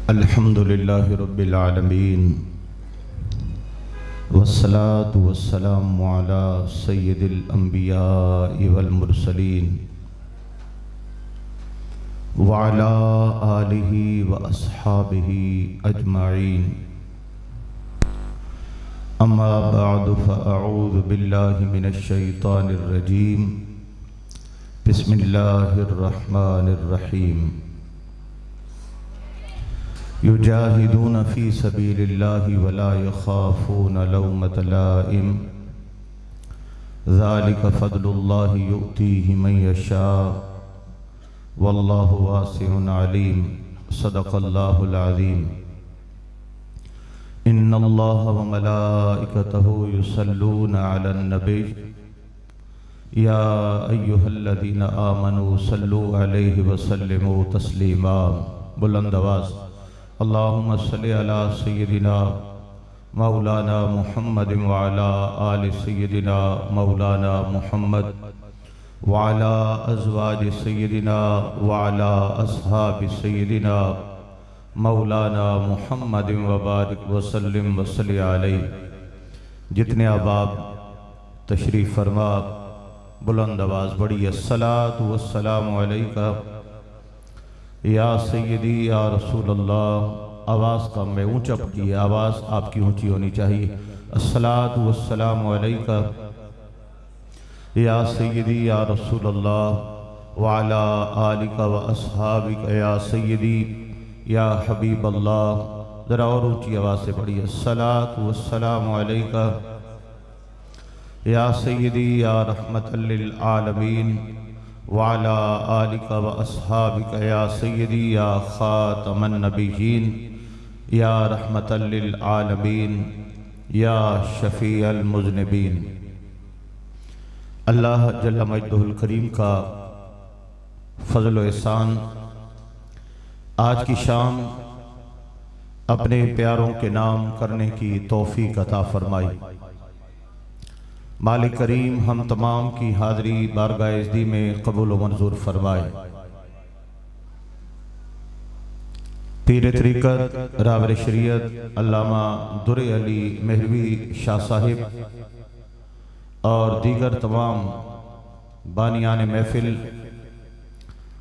الحمد للہ رب العالمین والصلاة والسلام علی سید الانبیاء والمرسلین وعلی آلہ واصحابہ اجمعین اما بعد فاعوذ باللہ من الشیطان الرجیم بسم اللہ الرحمن الرحیم یجاہدون فی سبیل اللہ ولا یخافون لومۃ لائم ذالک فضل اللہ یؤتیہ من یشاء واللہ واسع علیم صدق اللہ العظیم ان اللہ وملائکتہ یصلون علی النبی یا ایہا الذین آمنوا صلوا علیہ وسلموا تسلیما۔ بلند آواز اللہم صلی علی سیدنا مولانا محمد وعلی آل سیدنا مولانا محمد وعلی ازواج سیدنا وعلی اصحاب سیدنا مولانا محمد وبارک وسلم وصلی علیہ۔ جتنے احباب تشریف فرما بلند آواز بڑی الصلاۃ والسلام علیکہ یا سیدی یا رسول اللہ۔ آواز کا میں اونچا پڑھیے، آواز آپ کی اونچی ہونی چاہیے۔ الصلاۃ والسلام علیکہ یا سیدی یا رسول اللہ وعلی آلک و اصحابک یا سیدی یا حبیب اللہ۔ ذرا اور اونچی آواز سے پڑھیے، الصلاۃ والسلام علیکہ یا سیدی یا رحمت للعالمین وعلی آلک و اصحابک یا سیدی یا خاتم النبیین یا رحمت للعالمین یا شفیع المذنبین۔ اللہ جل مجدہ الکریم کا فضل و احسان آج کی شام اپنے پیاروں کے نام کرنے کی توفیق عطا فرمائی۔ مالک کریم ہم تمام کی حاضری بارگاہ عزدی میں قبول و منظور فرمائے۔ پیر طریقت راہبر شریعت علامہ در علی مہروی شاہ صاحب اور دیگر تمام بانیان محفل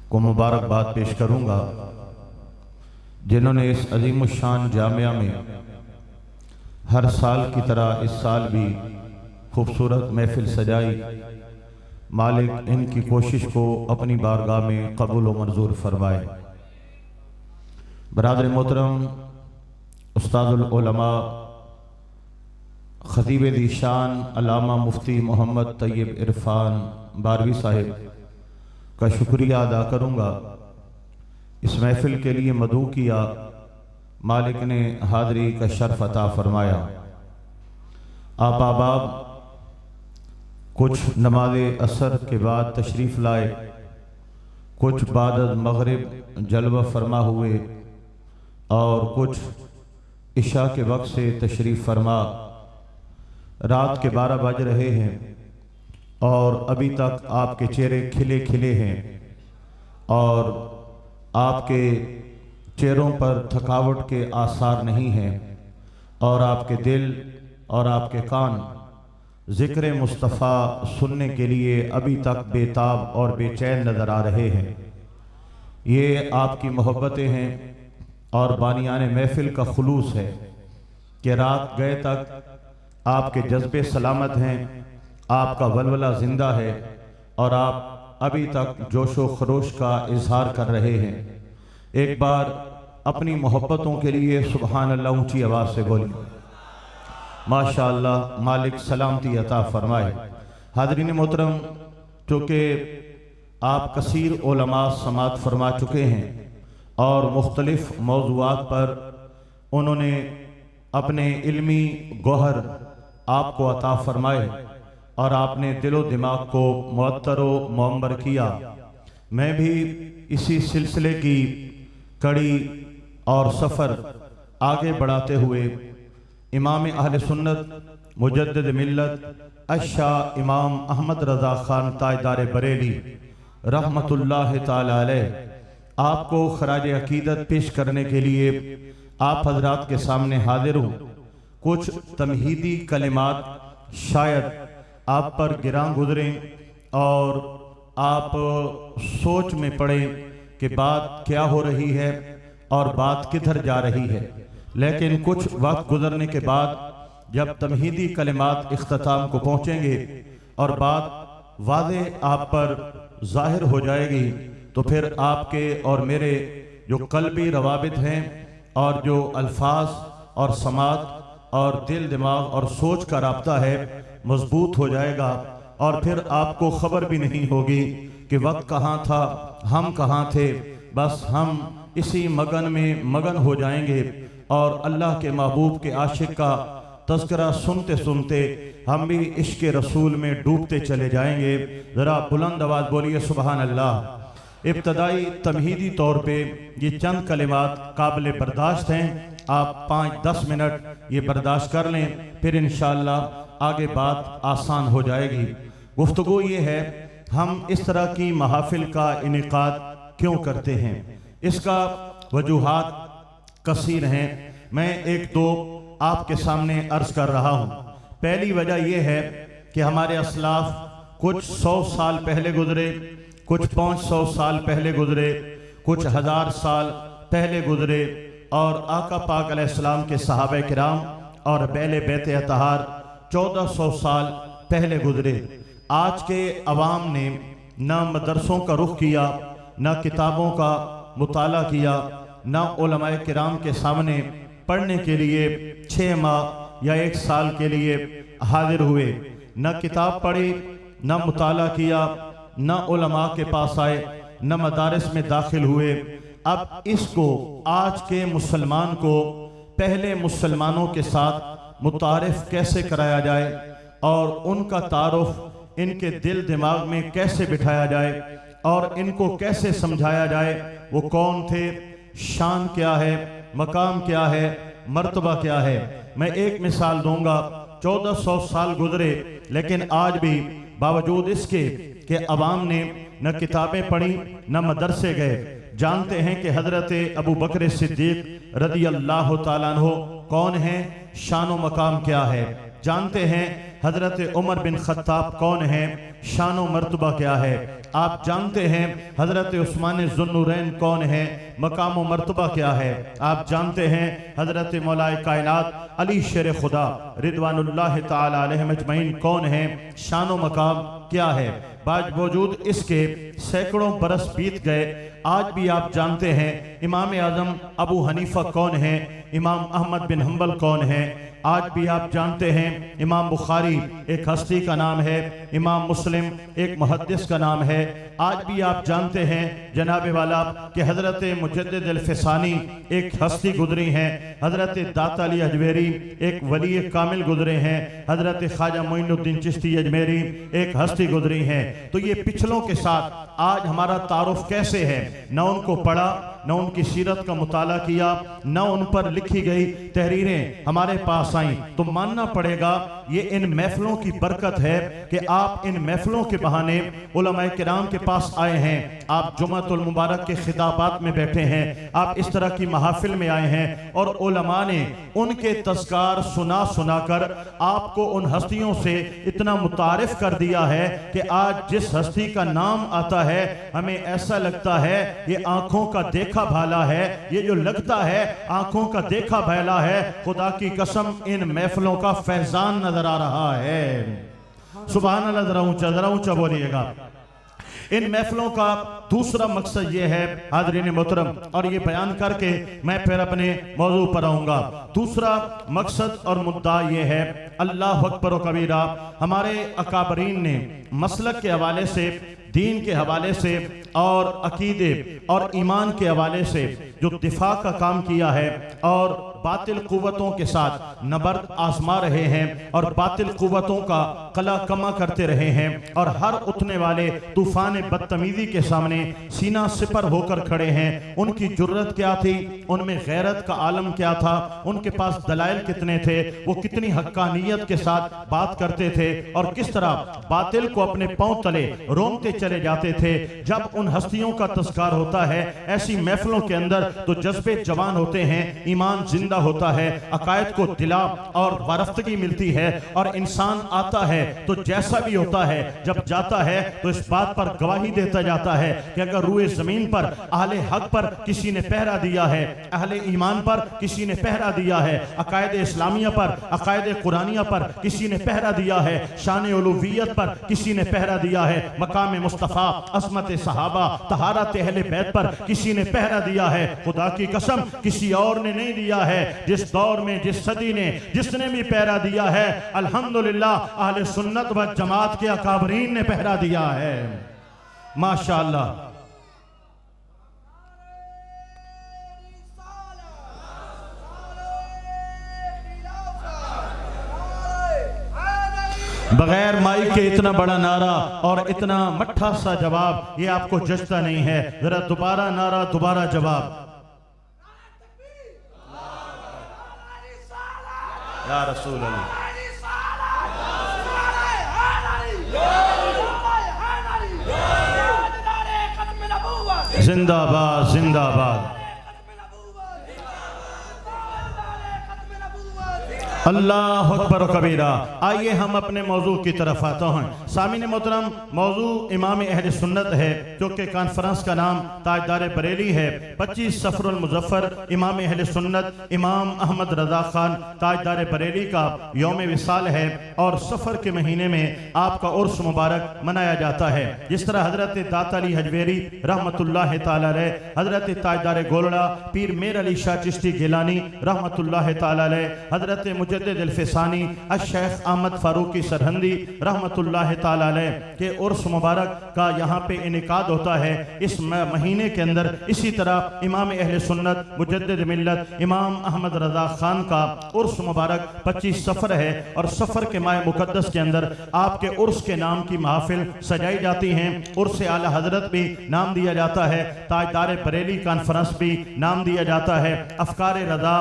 کو مبارکباد پیش کروں گا، جنہوں نے اس عظیم الشان جامعہ میں ہر سال کی طرح اس سال بھی خوبصورت محفل سجائی۔ مالک ان کی کوشش کو اپنی بارگاہ میں قبول و منظور فرمائے۔ برادر محترم استاد العلماء خطیب ذی شان علامہ مفتی محمد طیب عرفان باروی صاحب کا شکریہ ادا کروں گا۔ اس محفل کے لیے مدعو کیا، مالک نے حاضری کا شرف عطا فرمایا۔ آپ احباب کچھ نماز عصر کے بعد تشریف لائے، کچھ بعد مغرب جلوہ فرما ہوئے اور کچھ عشاء کے وقت سے تشریف فرما۔ رات کے 12 بج رہے ہیں اور ابھی تک آپ کے چہرے کھلے کھلے ہیں اور آپ کے چہروں پر تھکاوٹ کے آثار نہیں ہیں، اور آپ کے دل اور آپ کے کان ذکر مصطفیٰ سننے کے لیے ابھی تک بے تاب اور بے چین نظر آ رہے ہیں۔ یہ آپ کی محبتیں ہیں اور بانیان محفل کا خلوص ہے کہ رات گئے تک آپ کے جذبے سلامت ہیں، آپ کا ولولہ زندہ ہے اور آپ ابھی تک جوش و خروش کا اظہار کر رہے ہیں۔ ایک بار اپنی محبتوں کے لیے سبحان اللہ اونچی آواز سے بولیے۔ ماشاءاللہ، مالک سلامتی عطا فرمائے۔ حاضرین محترم، چونکہ آپ کثیر علماء سماعت فرما چکے ہیں اور مختلف موضوعات پر انہوں نے اپنے علمی گوہر آپ کو عطا فرمائے اور آپ نے دل و دماغ کو معطر و معمر کیا، میں بھی اسی سلسلے کی کڑی اور سفر آگے بڑھاتے ہوئے امام اہل سنت مجدد ملت الشاہ امام احمد رضا خان تاجدار بریلی رحمت اللہ تعالی علیہ آپ کو خراج عقیدت پیش کرنے کے لیے آپ حضرات کے سامنے حاضر ہوں۔ کچھ تمہیدی کلمات شاید آپ پر گراں گزریں اور آپ سوچ میں پڑیں کہ بات کیا ہو رہی ہے اور بات کدھر جا رہی ہے، لیکن کچھ وقت گزرنے کے بعد جب تمہیدی کلمات اختتام کو پہنچیں گے اور بات واضح آپ پر ظاہر ہو جائے گی، تو پھر آپ کے اور میرے جو قلبی روابط ہیں اور جو الفاظ اور سماعت اور دل دماغ اور سوچ کا رابطہ ہے مضبوط ہو جائے گا، اور پھر آپ کو خبر بھی نہیں ہوگی کہ وقت کہاں تھا، ہم کہاں تھے۔ بس ہم اسی مگن میں مگن ہو جائیں گے اور اللہ کے محبوب کے عاشق کا تذکرہ سنتے سنتے ہم بھی عشق رسول میں ڈوبتے چلے جائیں گے۔ ذرا بلند آواز بولیے سبحان اللہ۔ ابتدائی تمہیدی طور پہ یہ چند کلمات قابل برداشت ہیں، آپ 5-10 منٹ یہ برداشت کر لیں، پھر انشاءاللہ آگے بات آسان ہو جائے گی۔ گفتگو یہ ہے، ہم اس طرح کی محافل کا انعقاد کیوں کرتے ہیں؟ اس کا وجوہات کثیر ہیں، میں ایک دو آپ کے سامنے عرض کر رہا ہوں۔ پہلی وجہ یہ ہے کہ ہمارے اسلاف کچھ 100 سال پہلے گزرے، کچھ 500 سال پہلے گزرے، کچھ 1000 سال پہلے گزرے، اور آقا پاک علیہ السلام کے صحابہ کرام اور اہل بیت اطہار 1400 سال پہلے گزرے۔ آج کے عوام نے نہ مدرسوں کا رخ کیا، نہ کتابوں کا مطالعہ کیا، نہ علماء کرام کے سامنے پڑھنے کے لیے 6 ماہ یا 1 سال کے لیے حاضر ہوئے، نہ کتاب پڑھی، نہ مطالعہ کیا، نہ علماء کے پاس آئے، نہ مدارس میں داخل ہوئے۔ اب اس کو آج کے مسلمان کو پہلے مسلمانوں کے ساتھ متعارف کیسے کرایا جائے اور ان کا تعارف ان کے دل دماغ میں کیسے بٹھایا جائے اور ان کو کیسے سمجھایا جائے وہ کون تھے، شان کیا ہے، مقام کیا ہے، مرتبہ کیا ہے۔ میں ایک مثال دوں گا، 1400 سال گزرے لیکن آج بھی باوجود اس کے کہ عوام نے نہ کتابیں پڑھی نہ مدرسے گئے، جانتے ہیں کہ حضرت ابو بکر صدیق رضی اللہ تعالیٰ عنہ کون ہیں، شان و مقام کیا ہے، جانتے ہیں حضرت عمر بن خطاب کون ہیں، شان و مرتبہ کیا ہے، آپ جانتے ہیں حضرت عثمان ذوالنورین کون ہیں، مقام و مرتبہ کیا ہے، آپ جانتے ہیں حضرت مولا کائنات علی شیر خدا رضوان اللہ تعالی علیہ مجمعین کون ہیں، شان و مقام کیا ہے۔ باوجود اس کے سینکڑوں برس بیت گئے، آج بھی آپ جانتے ہیں امام اعظم ابو حنیفہ کون ہیں، امام احمد بن حنبل کون ہیں، آج بھی آپ جانتے ہیں امام بخاری ایک ہستی کا نام ہے، امام مسلم ایک محدث کا نام ہے، آج بھی آپ جانتے ہیں جناب والا کہ حضرت مجدد الفسانی ایک ہستی گزری ہیں، حضرت داتا علی اجمیری ایک ولی کامل گزرے ہیں، حضرت خواجہ معین الدین چشتی اجمیری ایک ہستی گزری ہیں۔ تو یہ پچھلوں کے ساتھ آج ہمارا تعارف کیسے ہے؟ نہ ان کو پڑھا، نہ ان کی سیرت کا مطالعہ کیا، نہ ان پر لکھی گئی تحریریں ہمارے پاس آئیں، تو ماننا پڑے گا یہ ان محفلوں کی برکت ہے کہ آپ ان محفلوں کے بہانے علماء کرام کے پاس آئے ہیں، آپ جمعۃ المبارک کے خطابات میں بیٹھے ہیں، آپ اس طرح کی محافل میں آئے ہیں، اور علماء نے ان کے تذکار سنا سنا کر آپ کو ان ہستیوں سے اتنا متعارف کر دیا ہے کہ آج جس ہستی کا نام آتا ہے ہمیں ایسا لگتا ہے یہ آنکھوں کا دیکھا بھالا ہے، یہ جو لگتا ہے آنکھوں کا دیکھا بھالا ہے، خدا کی قسم ان محفلوں کا فیضان نظر آ رہا ہے۔ سبحان اللہ، ذرا اونچا بولیے گا۔ ان محفلوں کا دوسرا مقصد یہ ہے حاضرین محترم، اور یہ بیان کر کے میں پھر اپنے موضوع پر آؤں گا، دوسرا مقصد اور مدعا یہ ہے، اللہ اکبر و کبیرہ، ہمارے اکابرین نے مسلک کے حوالے سے، دین کے حوالے سے اور عقیدے اور ایمان کے حوالے سے جو دفاع کا کام کیا ہے اور باطل قوتوں کے ساتھ نبرد آزما رہے ہیں اور باطل قوتوں کا قلع کما کرتے رہے ہیں اور ہر اٹھنے والے طوفان بدتمیزی کے سامنے سینہ سپر ہو کر کھڑے ہیں۔ ان کی جرت کیا تھی، ان میں غیرت کا عالم کیا تھا، ان کے پاس دلائل کتنے تھے، وہ کتنی حقانیت کے ساتھ بات کرتے تھے اور کس طرح باطل کو اپنے پاؤں تلے رومتے چلے جاتے تھے۔ جب ان ہستیوں کا تذکار ہوتا ہے ایسی محفلوں کے اندر تو جذبے جوان ہوتے ہیں، ایمان زندہ ہوتا ہے، عقائد کو دلا اور وارفتگی ملتی ہے اور انسان آتا ہے تو جیسا بھی ہوتا ہے جب جاتا ہے تو اس بات پر گواہی دیتا جاتا ہے کہ اگر روئے زمین پر اہل حق پر کسی نے پہرا دیا ہے، اہل ایمان پر کسی نے پہرا دیا ہے، عقائد اسلامیہ پر، عقائد قرآنیہ پر کسی نے پہرا دیا ہے، شان علویت پر کسی نے پہرا دیا ہے، مقام مصطفیٰ، عظمت صحابہ، طہارت اہل بیت پر کسی نے پہرا دیا ہے، خدا کی قسم کسی اور نے نہیں دیا ہے۔ جس دور میں، جس صدی نے، جس نے بھی پہرا دیا ہے الحمدللہ اہل سنت و جماعت کے اکابرین نے پہرا دیا ہے، ماشاءاللہ۔ بغیر مائک کے اتنا بڑا نعرہ اور اتنا مٹھا سا جواب یہ آپ کو جچتا نہیں ہے۔ ذرا دوبارہ نعرہ، دوبارہ جواب۔ یا رسول اللہ، زندہ باد، زندہ باد، اللہ اکبر و کبیرہ۔ آئیے ہم اپنے موضوع کی طرف آتا ہوں۔ سامعین محترم، موضوع امام اہل سنت ہے جو کہ کانفرنس کا نام تاجدار بریلی ہے۔ 25 صفر المظفر امام اہل سنت امام احمد رضا خان تاجدار بریلی کا یوم وصال ہے اور صفر کے مہینے میں آپ کا عرس مبارک منایا جاتا ہے۔ جس طرح حضرت داتا علی حجویری رحمت اللہ تعالی علیہ، حضرت تاجدار گولڑا پیر میر علی شاہ چشتی گیلانی رحمت اللہ تعالی علیہ، حضرت مجدد الفسانی الشیخ احمد فاروقی سرہندی رحمت اللہ تعالی علیہ کے عرس مبارک کا یہاں پہ انعقاد ہوتا ہے اس مہینے کے اندر۔ اسی طرح امام اہل سنت مجدد ملت امام احمد رضا خان کا عرس مبارک 25 صفر ہے اور صفر کے ماہ مقدس کے اندر آپ کے عرس کے نام کی محافل سجائی جاتی ہیں۔ عرس اعلی حضرت بھی نام دیا جاتا ہے، تاجدار بریلی کانفرنس بھی نام دیا جاتا ہے، افکار رضا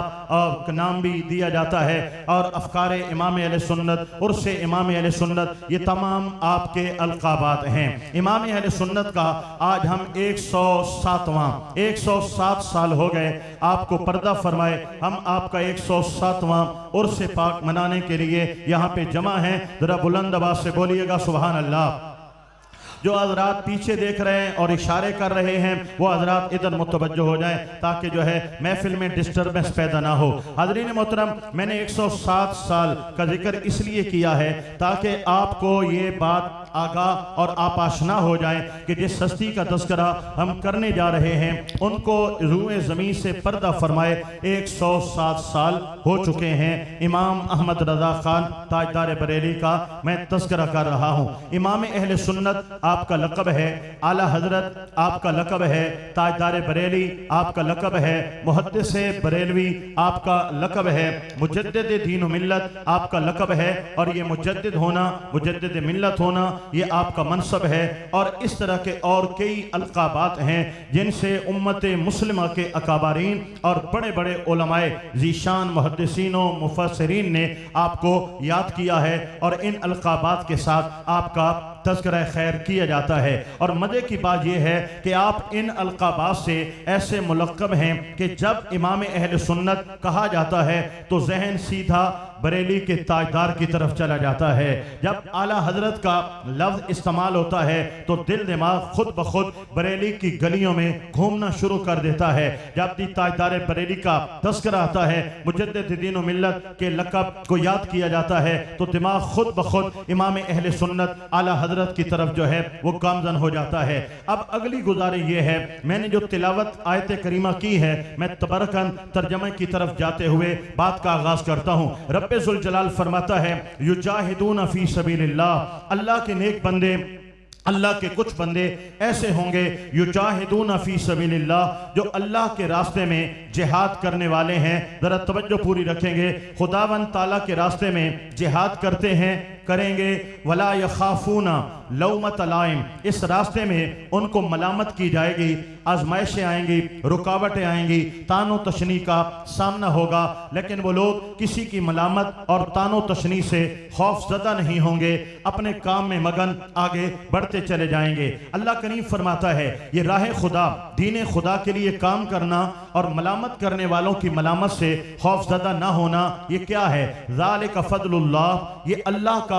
کا نام بھی دیا جاتا ہے اور افکار امام اہل سنت، عرس امام اہل سنت، یہ تمام آپ کے القابات ہیں۔ امام اہل سنت کا آج ہم 107 سال ہو گئے آپ کو پردہ فرمائے، ہم آپ کا 107واں عرس پاک منانے کے لیے یہاں پہ جمع ہیں۔ ذرا بلند آواز سے بولیے گا سبحان اللہ۔ جو حضرات پیچھے دیکھ رہے ہیں اور اشارے کر رہے ہیں وہ حضرات ادھر متوجہ ہو جائیں تاکہ جو ہے محفل میں ڈسٹربنس پیدا نہ ہو۔ حاضرین محترم، میں نے 107 سال کا ذکر اس لیے کیا ہے تاکہ آپ کو یہ بات آگاہ اور آپ آشنا ہو جائیں کہ جس ہستی کا تذکرہ ہم کرنے جا رہے ہیں ان کو روئے زمین سے پردہ فرمائے 107 سال ہو چکے ہیں۔ امام احمد رضا خان تاجدار بریلی کا میں تذکرہ کر رہا ہوں۔ امام اہل سنت آپ کا لقب ہے، اعلی حضرت آپ کا لقب ہے، تاجدار بریلی آپ کا لقب ہے، محدث بریلوی آپ کا لقب ہے، مجدد دین و ملت آپ کا لقب ہے اور یہ مجدد ہونا، مجدد ملت ہونا یہ آپ کا منصب ہے اور اس طرح کے اور کئی القابات ہیں جن سے امت مسلمہ کے اکابرین اور بڑے بڑے علماء ذیشان محدثین و مفسرین نے آپ کو یاد کیا ہے اور ان القابات کے ساتھ آپ کا تذکرہ خیر کیا جاتا ہے۔ اور مزے کی بات یہ ہے کہ آپ ان القابات سے ایسے ملقب ہیں کہ جب امام اہل سنت کہا جاتا ہے تو ذہن سیدھا بریلی کے تاجدار کی طرف چلا جاتا ہے، جب اعلیٰ حضرت کا لفظ استعمال ہوتا ہے تو دل دماغ خود بخود بریلی کی گلیوں میں گھومنا شروع کر دیتا ہے، جب بھی تاجدار بریلی کا تذکرہ آتا ہے، مجدد دین و ملت کے لقب کو یاد کیا جاتا ہے تو دماغ خود بخود امام اہل سنت اعلیٰ حضرت کی طرف جو ہے وہ گامزن ہو جاتا ہے۔ اب اگلی گزارش یہ ہے، میں نے جو تلاوت آیت کریمہ کی ہے میں تبرکن ترجمہ کی طرف جاتے ہوئے بات کا آغاز کرتا ہوں۔ رب ذوالجلال فرماتا ہے یجاہدون فی سبیل اللہ، اللہ کے نیک بندے اللہ کے کچھ بندے ایسے ہوں گے یجاہدون فی سبیل اللہ، جو اللہ کے راستے میں جہاد کرنے والے ہیں۔ ذرا توجہ پوری رکھیں گے، خداوند تعالیٰ کے راستے میں جہاد کرتے ہیں، کریں گے۔ ولا یخافون لومۃ لائم، اس راستے میں ان کو ملامت کی جائے گی، آزمائشیں آئیں گی، رکاوٹیں آئیں گی، تان و تشنیع کا سامنا ہوگا، لیکن وہ لوگ کسی کی ملامت اور تان و تشنیع سے خوف زدہ نہیں ہوں گے، اپنے کام میں مگن آگے بڑھتے چلے جائیں گے۔ اللہ کریم فرماتا ہے یہ راہ خدا، دین خدا کے لیے کام کرنا اور ملامت کرنے والوں کی ملامت سے خوف زدہ نہ ہونا، یہ کیا ہے؟ ذالک فضل اللہ، یہ اللہ کا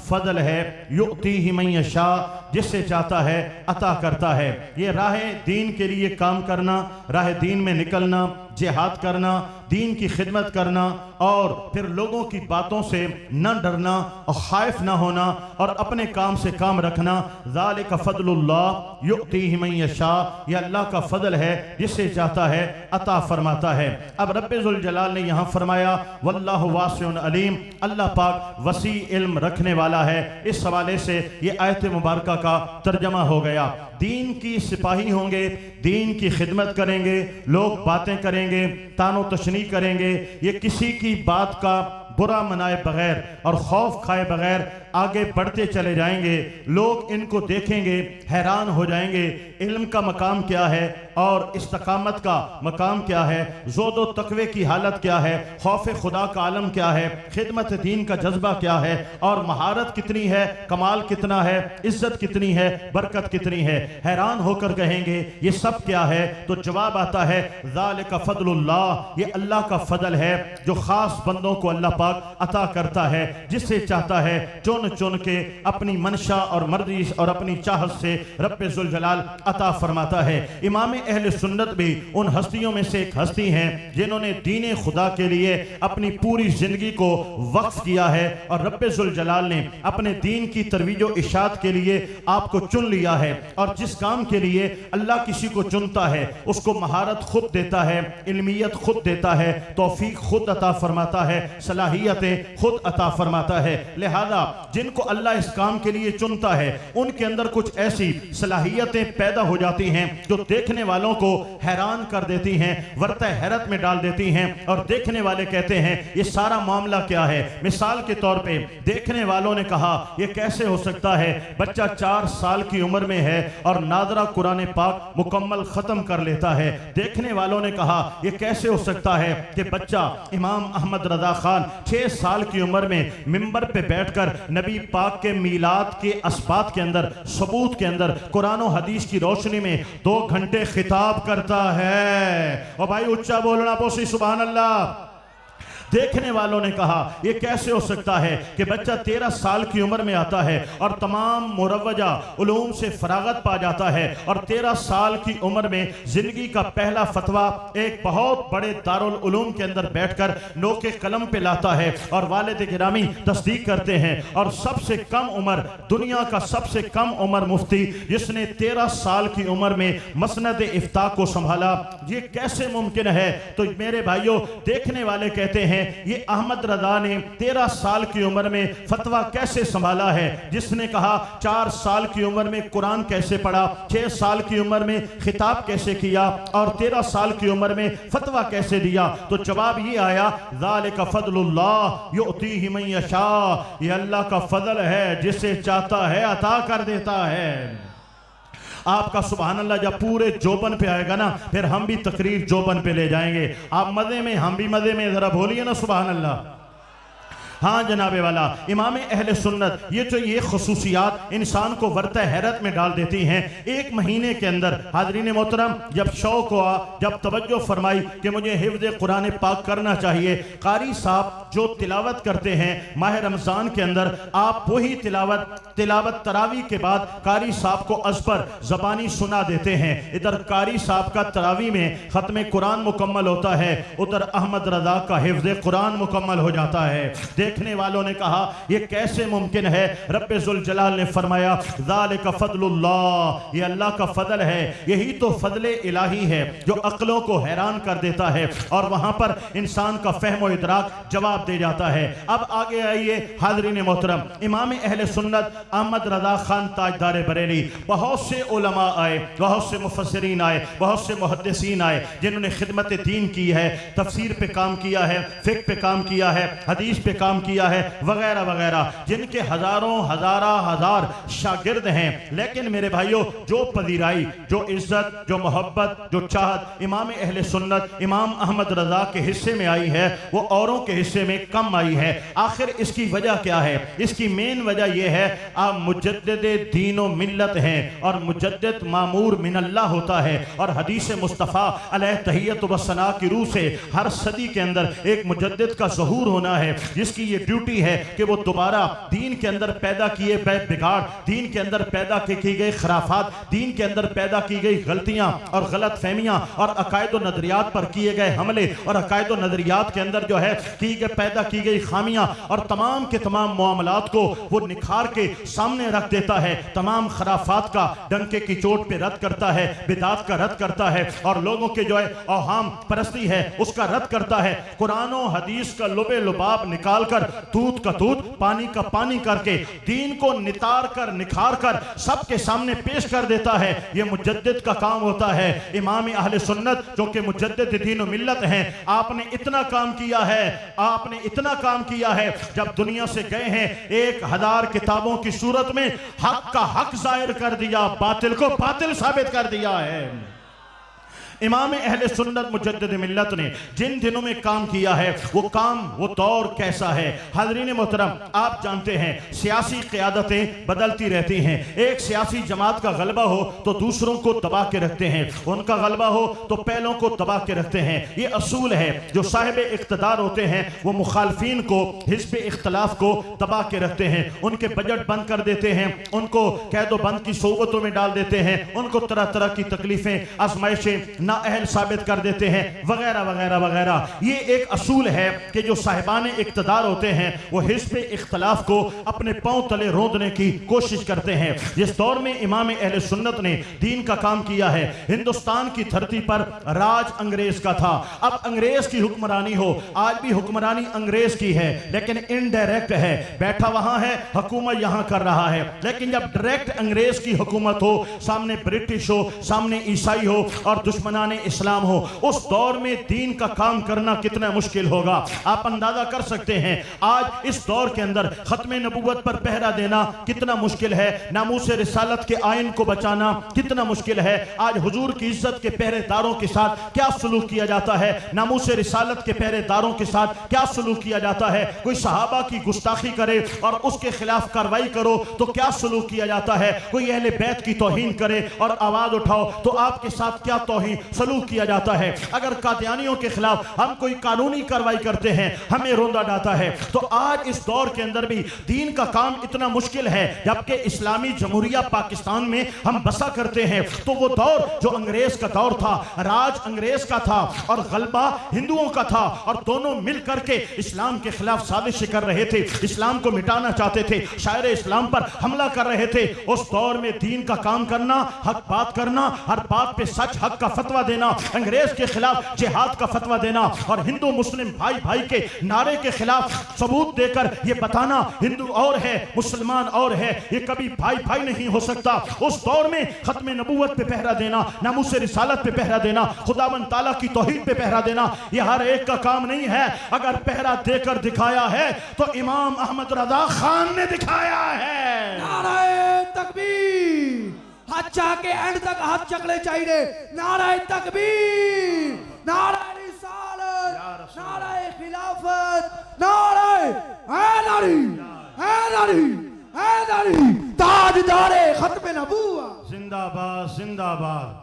فضل ہے، یؤتیہ من یشاء، جس سے چاہتا ہے عطا کرتا ہے۔ یہ راہ دین کے لیے کام کرنا، راہ دین میں نکلنا، جہاد کرنا، دین کی خدمت کرنا، اور پھر لوگوں کی باتوں سے نہ ڈرنا اور خائف نہ ہونا اور اپنے کام سے کام رکھنا، ذالک فضل اللہ یؤتیہ من یشاء، یہ اللہ کا فضل ہے، جس سے چاہتا ہے عطا فرماتا ہے۔ اب رب ذوالجلال نے یہاں فرمایا واللہ واسع علیم، اللہ پاک وسیع علم رکھنے والا ہے۔ اس حوالے سے یہ آیت مبارکہ کا ترجمہ ہو گیا۔ دین کی سپاہی ہوں گے، دین کی خدمت کریں گے، لوگ باتیں کریں گے، تان و تشنیع کریں گے، یہ کسی کی بات کا برا منائے بغیر اور خوف کھائے بغیر آگے بڑھتے چلے جائیں گے۔ لوگ ان کو دیکھیں گے، حیران ہو جائیں گے، علم کا مقام کیا ہے اور استقامت کا مقام کیا ہے، زہد و تقوی کی حالت کیا ہے، خوف خدا کا عالم کیا ہے، خدمت دین کا جذبہ کیا ہے، اور مہارت کتنی ہے، کمال کتنا ہے، عزت کتنی ہے، برکت کتنی ہے۔ حیران ہو کر کہیں گے یہ سب کیا ہے؟ تو جواب آتا ہے ذالک فضل اللہ، یہ اللہ کا فضل ہے جو خاص بندوں کو اللہ پاک عطا کرتا ہے، جس سے چاہتا ہے چن چن کے اپنی منشا اور مرضی اور اپنی چاہت سے رب ذوالجلال عطا فرماتا ہے۔ امام اہل سنت بھی ان ہستیوں میں سے ایک ہستی ہیں جنہوں نے دین خدا کے لیے اپنی پوری زندگی کو وقف کیا ہے، اور رب ذوالجلال نے اپنے دین کی ترویج و اشاعت کے لیے آپ کو چن لیا ہے، اور جس کام کے لیے اللہ کسی کو چنتا ہے اس کو مہارت خود دیتا ہے، علمیت خود دیتا ہے، توفیق خود عطا فرماتا ہے، صلاحیتیں خود عطا فرماتا ہے۔ لہذا جن کو اللہ اس کام کے لیے چنتا ہے ان کے اندر کچھ ایسی صلاحیتیں پیدا ہو جاتی ہیں جو دیکھنے والوں کو حیران کر دیتی ہیں، ورطہ حیرت میں ڈال دیتی ہیں، اور دیکھنے والے کہتے ہیں یہ سارا معاملہ کیا ہے۔ مثال کے طور پہ دیکھنے والوں نے کہا یہ کیسے ہو سکتا ہے بچہ 4 سال کی عمر میں ہے اور ناظرہ قرآن پاک مکمل ختم کر لیتا ہے۔ دیکھنے والوں نے کہا یہ کیسے ہو سکتا ہے کہ بچہ امام احمد رضا خان 6 سال کی عمر میں منبر پہ بیٹھ کر نبی پاک کے میلاد کے اسبات کے اندر، ثبوت کے اندر قرآن و حدیث کی روشنی میں 2 گھنٹے خطاب کرتا ہے۔ اور بھائی اچھا بولنا پوسی سبحان اللہ۔ دیکھنے والوں نے کہا یہ کیسے ہو سکتا ہے کہ بچہ 13 سال کی عمر میں آتا ہے اور تمام مروجہ علوم سے فراغت پا جاتا ہے، اور 13 سال کی عمر میں زندگی کا پہلا فتویٰ ایک بہت بڑے دارالعلوم کے اندر بیٹھ کر نوکے قلم پہ لاتا ہے، اور والد گرامی تصدیق کرتے ہیں، اور سب سے کم عمر، دنیا کا سب سے کم عمر مفتی جس نے 13 سال کی عمر میں مسند افتاء کو سنبھالا، یہ کیسے ممکن ہے؟ تو میرے بھائیوں دیکھنے والے کہتے ہیں یہ احمد رضا نے 13 سال کی عمر میں فتویٰ کیسے سنبھالا ہے؟ جس نے کہا 4 سال کی عمر میں قرآن کیسے پڑھا، 6 سال کی عمر میں خطاب کیسے کیا، اور 13 سال کی عمر میں فتویٰ کیسے دیا؟ تو جواب یہ آیا ذالک فضل اللہ یؤتیہ من یشاء، یہ اللہ کا فضل ہے جس سے چاہتا ہے عطا کر دیتا ہے۔ آپ کا سبحان اللہ جب پورے جوبن پہ آئے گا نا پھر ہم بھی تقریر جوبن پہ لے جائیں گے، آپ مزے میں ہم بھی مزے میں، ذرا بولیے نا سبحان اللہ۔ ہاں جناب والا، امام اہل سنت یہ خصوصیات انسان کو ورطہ حیرت میں ڈال دیتی ہیں۔ 1 مہینے کے اندر حاضرین محترم جب شوق ہوا، جب توجہ فرمائی کہ مجھے حفظ قرآن پاک کرنا چاہیے، قاری صاحب جو تلاوت کرتے ہیں ماہ رمضان کے اندر، آپ وہی تلاوت تراویح کے بعد قاری صاحب کو ازبر زبانی سنا دیتے ہیں۔ ادھر قاری صاحب کا تراویح میں ختم قرآن مکمل ہوتا ہے، ادھر احمد رضا کا حفظ قرآن مکمل ہو جاتا ہے۔ دیکھنے والوں نے کہا یہ کیسے ممکن ہے؟ رب ذوالجلال نے فرمایا ذالک فضل اللہ، یہ اللہ کا فضل ہے، یہی تو فضل الہی ہے جو عقلوں کو حیران کر دیتا ہے اور وہاں پر انسان کا فہم و ادراک جواب دے جاتا ہے۔ اب آگے آئیے حاضرین محترم، امام اہل سنت احمد رضا خان تاجدار بریلی، بہت سے علماء آئے، بہت سے مفسرین آئے، بہت سے محدثین آئے جنہوں نے خدمت دین کی ہے، تفسیر پہ کام کیا ہے، فقہ پہ کام کیا ہے، حدیث پہ کام کیا ہے، وغیرہ وغیرہ، جن کے ہزاروں ہزار شاگرد ہیں۔ لیکن میرے بھائیوں، جو پذیرائی، جو عزت، جو محبت، جو چاہت امام اہل سنت امام احمد رضا کے حصے میں آئی ہے وہ اوروں کے حصے میں کم آئی ہے۔ آخر اس کی وجہ کیا ہے؟ اس کی مین وجہ یہ ہے آپ مجدد دین و ملت ہیں اور مجدد معمور من اللہ ہوتا ہے، اور حدیث مصطفیٰ علیہ تحیت و ثنا کی روح سے ہر صدی کے اندر ایک مجدد کا ظہور ہونا ہے، جس کی یہ ڈیوٹی ہے کہ وہ دوبارہ دین کے اندر پیدا کیے گئے بگاڑ، دین کے اندر پیدا کی گئی خرافات، دین کے اندر پیدا کی گئی غلطیاں اور غلط فہمیاں اور عقائد و نظریات پر کیے گئے حملے اور عقائد و نظریات کے اندر جو ہے پیدا کی گئی خامیاں اور تمام کے تمام معاملات کو وہ نکھار کے سامنے رکھ دیتا ہے، تمام خرافات کا ڈنکے کی چوٹ پہ رد کرتا ہے، بدعات کا رد کرتا ہے، اور لوگوں کے جو ہے اوہام پرستی ہے اس کا رد کرتا ہے۔ قرآن و حدیث کا لبے لباب نکال کر، دودھ کا دودھ پانی کا پانی کر کے، دین کو نتار کر نکھار کر سب کے سامنے پیش کر دیتا ہے۔ یہ مجدد کا کام ہوتا ہے۔ امام اہل سنت جو کہ مجدد دین و ملت ہیں، آپ نے اتنا کام کیا ہے، آپ نے اتنا کام کیا ہے، جب دنیا سے گئے ہیں 1000 کتابوں کی صورت میں حق کا حق ظاہر کر دیا، باطل کو باطل ثابت کر دیا ہے۔ امام اہل سنت مجدد ملت نے جن دنوں میں کام کیا ہے وہ کام، وہ دور کیسا ہے؟ حاضرین محترم، آپ جانتے ہیں سیاسی قیادتیں بدلتی رہتی ہیں۔ ایک سیاسی جماعت کا غلبہ ہو تو دوسروں کو دبا کے رکھتے ہیں، ان کا غلبہ ہو تو پہلوں کو دبا کے رکھتے ہیں۔ یہ اصول ہے۔ جو صاحب اقتدار ہوتے ہیں وہ مخالفین کو، حزب اختلاف کو دبا کے رکھتے ہیں، ان کے بجٹ بند کر دیتے ہیں، ان کو قید و بند کی صحبتوں میں ڈال دیتے ہیں، ان کو طرح طرح کی تکلیفیں، آزمائشیں نااہل ثابت کر دیتے ہیں، وغیرہ وغیرہ وغیرہ۔ یہ ایک اصول ہے کہ جو صاحبان اقتدار ہوتے ہیں وہ حزب اختلاف کو اپنے پاؤں تلے روندنے کی کوشش کرتے ہیں۔ جس دور میں امام اہل سنت نے دین کا کام کیا ہے، ہندوستان کی دھرتی پر راج انگریز کا تھا۔ اب انگریز کی حکمرانی ہو، آج بھی حکمرانی انگریز کی ہے لیکن انڈائریکٹ ہے، بیٹھا وہاں ہے، حکومت یہاں کر رہا ہے۔ لیکن جب ڈائریکٹ انگریز کی حکومت ہو، سامنے برٹش ہو، سامنے عیسائی ہو اور دشمنان اسلام ہو، اس دور میں دین کا کام کرنا کتنا مشکل ہوگا آپ اندازہ کر سکتے ہیں۔ آج اس دور کے اندر ختم نبوت پر پہرا دینا کتنا مشکل ہے، ناموس رسالت کے آئین کو بچانا کتنا مشکل ہے۔ آج حضور کی عزت کے پہرے داروں کے ساتھ کیا سلوک کیا جاتا ہے، ناموس رسالت کے پہرے داروں کے ساتھ کیا سلوک کیا جاتا ہے۔ کوئی صحابہ کی گستاخی کرے اور اس کے خلاف کارروائی کرو تو کیا سلوک کیا جاتا ہے، کوئی اہل بیت کی توہین کرے اور آواز اٹھاؤ تو آپ کے ساتھ کیا توہین سلوک کیا جاتا ہے۔ اگر قادیانیوں کے خلاف ہم کوئی قانونی کارروائی کرتے ہیں ہمیں روندا جاتا ہے۔ تو آج اس دور کے اندر بھی دین کا کام اتنا مشکل ہے، جبکہ اسلامی جمہوریہ پاکستان میں ہم بسا کرتے ہیں۔ تو وہ دور جو انگریز کا دور تھا، راج انگریز کا تھا اور غلبہ ہندوؤں کا تھا، اور دونوں مل کر کے اسلام کے خلاف سازشیں کر رہے تھے، اسلام کو مٹانا چاہتے تھے، شاعر اسلام پر حملہ کر رہے تھے۔ اس دور میں دین کا کام کرنا، حق بات کرنا، ہر بات پہ سچ حق کا فتویٰ دینا، انگریز کے خلاف جہاد کا فتویٰ دینا اور ہندو مسلم بھائی بھائی کے نعرے کے خلاف ثبوت دے کر یہ بتانا ہندو اور ہے مسلمان اور ہے، یہ کبھی بھائی بھائی نہیں ہو سکتا۔ اس دور میں ختم نبوت پہ پہرا دینا، ناموس رسالت پہ پہرا دینا، خداوند تعالیٰ کی توحید پہ پہرا دینا، یہ ہر ایک کا کام نہیں ہے۔ اگر پہرا دے کر دکھایا ہے تو امام احمد رضا خان نے دکھایا ہے۔ نعرہ تکبیر، ہاتھ چاہ کے اینڈ تک ہاتھ چکلے چاہیے۔ نعرہ تکبیر، نعرہ رسالت، نعرہ خلافت، نعرہ حیدری، حیدری، حیدری، تاجدار ختم نبوت۔ زندہ باد، زندہ باد۔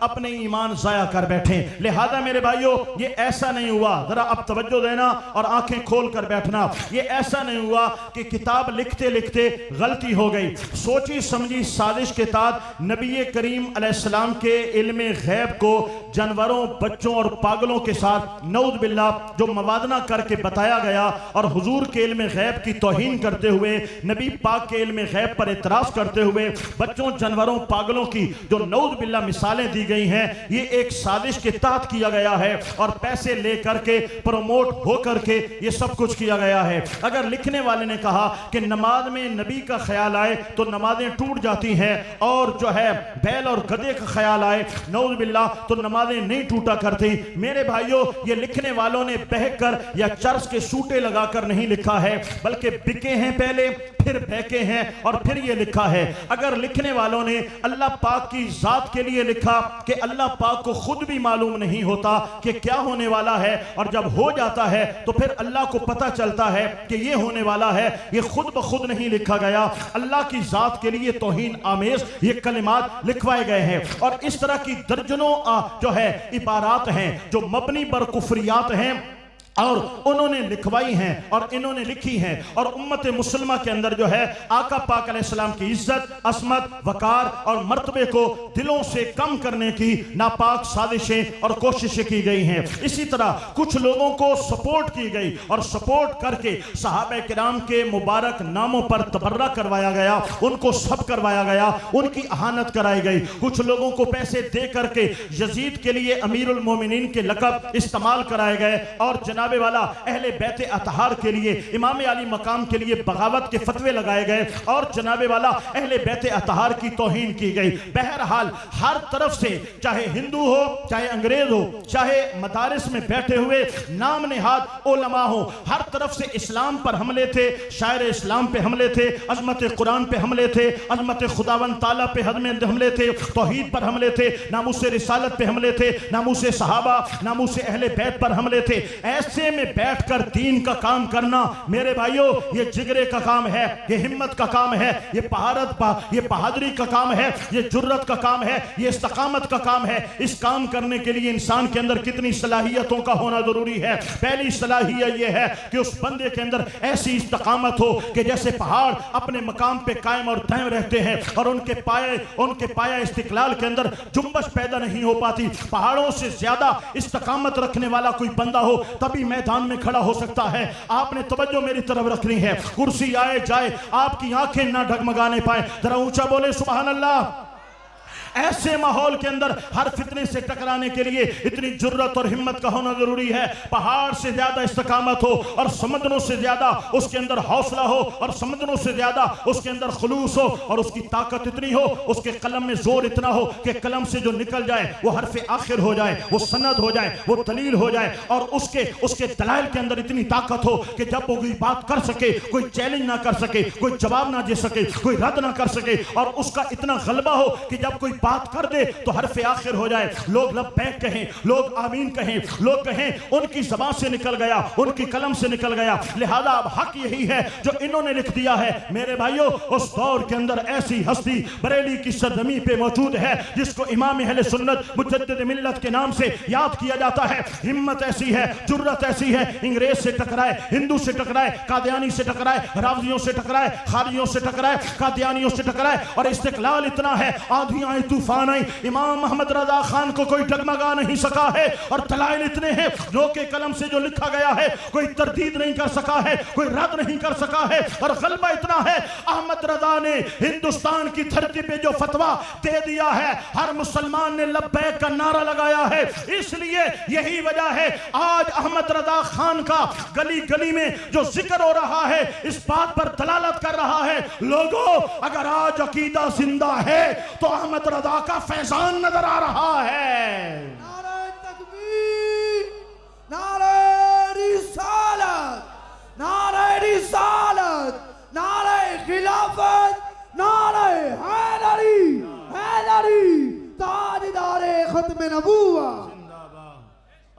اپنے ایمان ضائع کر بیٹھیں۔ لہذا میرے بھائیو یہ ایسا نہیں ہوا، ذرا اب توجہ دینا اور آنکھیں کھول کر بیٹھنا، یہ ایسا نہیں ہوا کہ کتاب لکھتے لکھتے غلطی ہو گئی۔ سوچی سمجھی سازش کے تحت نبی کریم علیہ السلام کے علم غیب کو جانوروں، بچوں اور پاگلوں کے ساتھ نعوذ باللہ جو موازنہ کر کے بتایا گیا، اور حضور کے علم غیب کی توہین کرتے ہوئے، نبی پاک کے علم غیب پر اعتراض کرتے ہوئے بچوں، جانوروں، پاگلوں کی جو نعوذ باللہ مثالیں دی گئی ہیں، یہ ایک سازش کے تحت کیا گیا ہے اور پیسے لے کر کے پروموٹ ہو کر کے یہ سب کچھ کیا گیا ہے۔ اگر لکھنے والے نے کہا کہ نماز میں نبی کا خیال آئے تو نمازیں ٹوٹ جاتی ہیں، اور جو ہے بیل اور گدھے کا خیال آئے نعوذ باللہ تو نمازیں نہیں ٹوٹا کرتی، میرے بھائیوں یہ لکھنے والوں نے بہک کر یا چرس کے سوٹے لگا کر نہیں لکھا ہے، بلکہ بکے ہیں پہلے پھر بہکے ہیں اور پھر یہ لکھا ہے۔ اگر لکھنے والوں نے اللہ پاک کی ذات کے لیے لکھا کہ اللہ پاک کو خود بھی معلوم نہیں ہوتا کہ کیا ہونے والا ہے، اور جب ہو جاتا ہے تو پھر اللہ کو پتہ چلتا ہے کہ یہ ہونے والا ہے، یہ خود بخود نہیں لکھا گیا، اللہ کی ذات کے لیے توہین آمیز یہ کلمات لکھوائے گئے ہیں۔ اور اس طرح کی درجنوں جو ہے عبارات ہیں جو مبنی بر کفریات ہیں، اور انہوں نے لکھوائی ہیں اور انہوں نے لکھی ہیں، اور امت مسلمہ کے اندر جو ہے آقا پاک علیہ السلام کی عزت، عصمت، وقار اور مرتبے کو دلوں سے کم کرنے کی ناپاک سازشیں اور کوششیں کی گئی ہیں۔ اسی طرح کچھ لوگوں کو سپورٹ کی گئی اور سپورٹ کر کے صحابہ کرام کے مبارک ناموں پر تبرہ کروایا گیا، ان کو سب کروایا گیا، ان کی اہانت کرائی گئی۔ کچھ لوگوں کو پیسے دے کر کے یزید کے لیے امیر المومنین کے لقب استعمال کرائے گئے، اور جناب والا اہل بیت اطہار کے لیے، امام علی مقام کے لیے بغاوت کے فتوے لگائے گئے، اور جناب والا اہل بیت اطہار کی توہین کی گئی۔ بہرحال ہر طرف سے، چاہے ہندو ہو، چاہے انگریز ہو، چاہے مدارس میں بیٹھے ہوئے نام نہاد علماء ہو، ہر طرف سے اسلام پر حملے تھے، شاعر اسلام پہ حملے تھے، عظمت قرآن پہ حملے تھے، عظمت خداوند تعالیٰ پہ حملے تھے، توحید پر حملے تھے، ناموس رسالت پہ حملے تھے، ناموس صحابہ، ناموس اہل بیت پر حملے تھے۔ ایسے میں بیٹھ کر دین کا کام کرنا میرے بھائیوں یہ جگرے کا کام ہے، یہ ہمت کا کام ہے، یہ بہادری کا کام ہے، یہ جرت کا کام ہے، یہ استقامت کا کام ہے۔ اس کام کرنے کے لیے انسان کے اندر کتنی صلاحیتوں کا ہونا ضروری ہے۔ پہلی صلاحیت یہ ہے کہ اس بندے کے اندر ایسی استقامت ہو کہ جیسے پہاڑ اپنے مقام پہ قائم اور دائم رہتے ہیں، اور ان کے پایہ استقلال کے اندر جنبش پیدا نہیں ہو پاتی۔ پہاڑوں سے زیادہ استقامت رکھنے والا کوئی بندہ ہو تبھی میدان میں کھڑا ہو سکتا ہے۔ آپ نے توجہ میری طرف رکھنی ہے، کرسی آئے جائے آپ کی آنکھیں نہ ڈگمگانے پائیں، ذرا اونچا بولے سبحان اللہ۔ ایسے ماحول کے اندر ہر فتنے سے ٹکرانے کے لیے اتنی جرت اور ہمت کا ہونا ضروری ہے۔ پہاڑ سے زیادہ استقامت ہو، اور سمندروں سے زیادہ اس کے اندر حوصلہ ہو، اور سمندروں سے زیادہ اس کے اندر خلوص ہو، اور اس کی طاقت اتنی ہو، اس کے قلم میں زور اتنا ہو کہ قلم سے جو نکل جائے وہ حرف آخر ہو جائے، وہ سند ہو جائے، وہ دلیل ہو جائے، اور اس کے دلائل کے اندر اتنی طاقت ہو کہ جب وہ کوئی بات کر سکے، کوئی چیلنج نہ کر سکے، کوئی جواب نہ دے سکے، کوئی رد نہ کر سکے، اور اس کا اتنا غلبہ ہو کہ جب کوئی بات کر دے تو حرف آخر ہو جائے، لوگ لبیک کہیں، لوگ آمین کہیں، لوگ کہیں ان کی زبان سے نکل گیا، ان کی قلم سے نکل گیا۔ لہذا اب حق یہی ہے جو انہوں نے لکھ دیا ہے۔ میرے بھائیوں اس دور کے اندر ایسی ہستی بریلی کی سرزمین پہ موجود ہے جس کو امام اہل سنت مجدد ملت کے نام سے یاد کیا جاتا ہے۔ ہمت ایسی ہے، جرت ایسی ہے، انگریز سے ٹکرائے، ہندو سے ٹکرائے، قادیانی سے ٹکرائے، راوزیوں سے ٹکرائے، خارجیوں سے ٹکرائے، قادیانیوں سے ٹکرائے، اور استقلال اتنا ہے، آندھی آئی طوفان آئی، امام محمد رضا خان کو کوئی ڈگمگا نہیں سکا ہے، اور دلائل اتنے ہیں جو کہ قلم سے جو لکھا گیا ہے کوئی تردید نہیں کر سکا ہے، کوئی رد نہیں کر سکا ہے، اور غلبہ اتنا ہے احمد رضا نے ہندوستان کی دھرتی پہ جو فتویٰ دے دیا ہے ہر مسلمان نے لبیک کا نعرہ لگایا ہے۔ اس لیے یہی وجہ ہے آج احمد رضا خان کا گلی گلی میں جو ذکر ہو رہا ہے اس بات پر دلالت کر رہا ہے، لوگوں اگر آج عقیدہ زندہ ہے تو احمد رضا کا فیضان نظر آ رہا ہے۔ نعرہ تکبیر، نعرہ رسالت، نعرہ رسالت، نعرہ خلافت، نعرہ حیدری، حیدری تاجدار ختم نبوت۔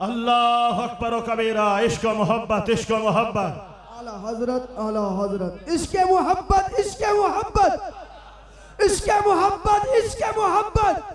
اللہ اکبر و کبیرہ، عشق و محبت، عشق و محبت، اعلی حضرت، اعلی حضرت، عشق محبت، عشق محبت۔ عشق محبت، عشق محبت۔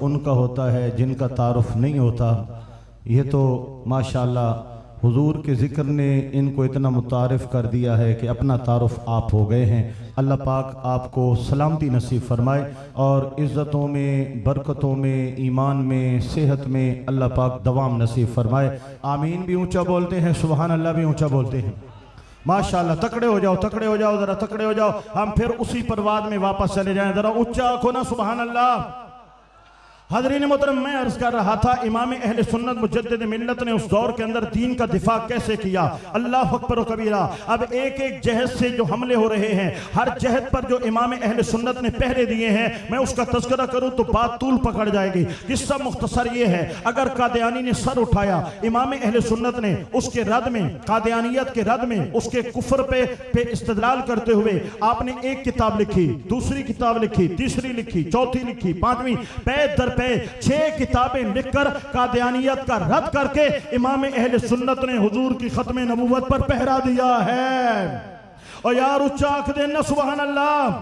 ان کا ہوتا ہے جن کا تعارف نہیں ہوتا۔ یہ تو ماشاءاللہ حضور کے ذکر نے ان کو اتنا متعارف کر دیا ہے کہ اپنا تعارف آپ ہو گئے ہیں۔ اللہ پاک آپ کو سلامتی نصیب فرمائے اور عزتوں میں، برکتوں میں، ایمان میں، صحت میں اللہ پاک دوام نصیب فرمائے۔ آمین بھی اونچا بولتے ہیں، سبحان اللہ بھی اونچا بولتے ہیں۔ ماشاءاللہ تکڑے ہو جاؤ، تکڑے ہو جاؤ، ذرا تکڑے ہو جاؤ۔ ہم پھر اسی پرواد میں واپس چلے جائیں، ذرا اونچا آنکھوں نا سبحان اللہ۔ حضرین محترم، میں عرض کر رہا تھا امام اہل سنت مجدد ملت نے اس دور کے اندر دین کا دفاع کیسے کیا۔ اللہ اکبر و کبیرہ۔ اب ایک ایک جہد سے جو حملے ہو رہے ہیں، ہر جہد پر جو امام اہل سنت نے پہرے دیے ہیں، میں اس کا تذکرہ کروں تو بات طول پکڑ جائے گی۔ قصہ مختصر یہ ہے، اگر قادیانی نے سر اٹھایا، امام اہل سنت نے اس کے رد میں، قادیانیت کے رد میں، اس کے کفر پہ استدلال کرتے ہوئے آپ نے ایک کتاب لکھی، دوسری کتاب لکھی، تیسری لکھی، چوتھی لکھی، پانچویں، پے در پہ 6 کتابیں لکھ کر قادیانیت کا رد کر کے امام اہل سنت نے حضور کی ختم نبوت پر پہرا دیا ہے۔ اور یار اچھا آنکھ دینا سبحان اللہ۔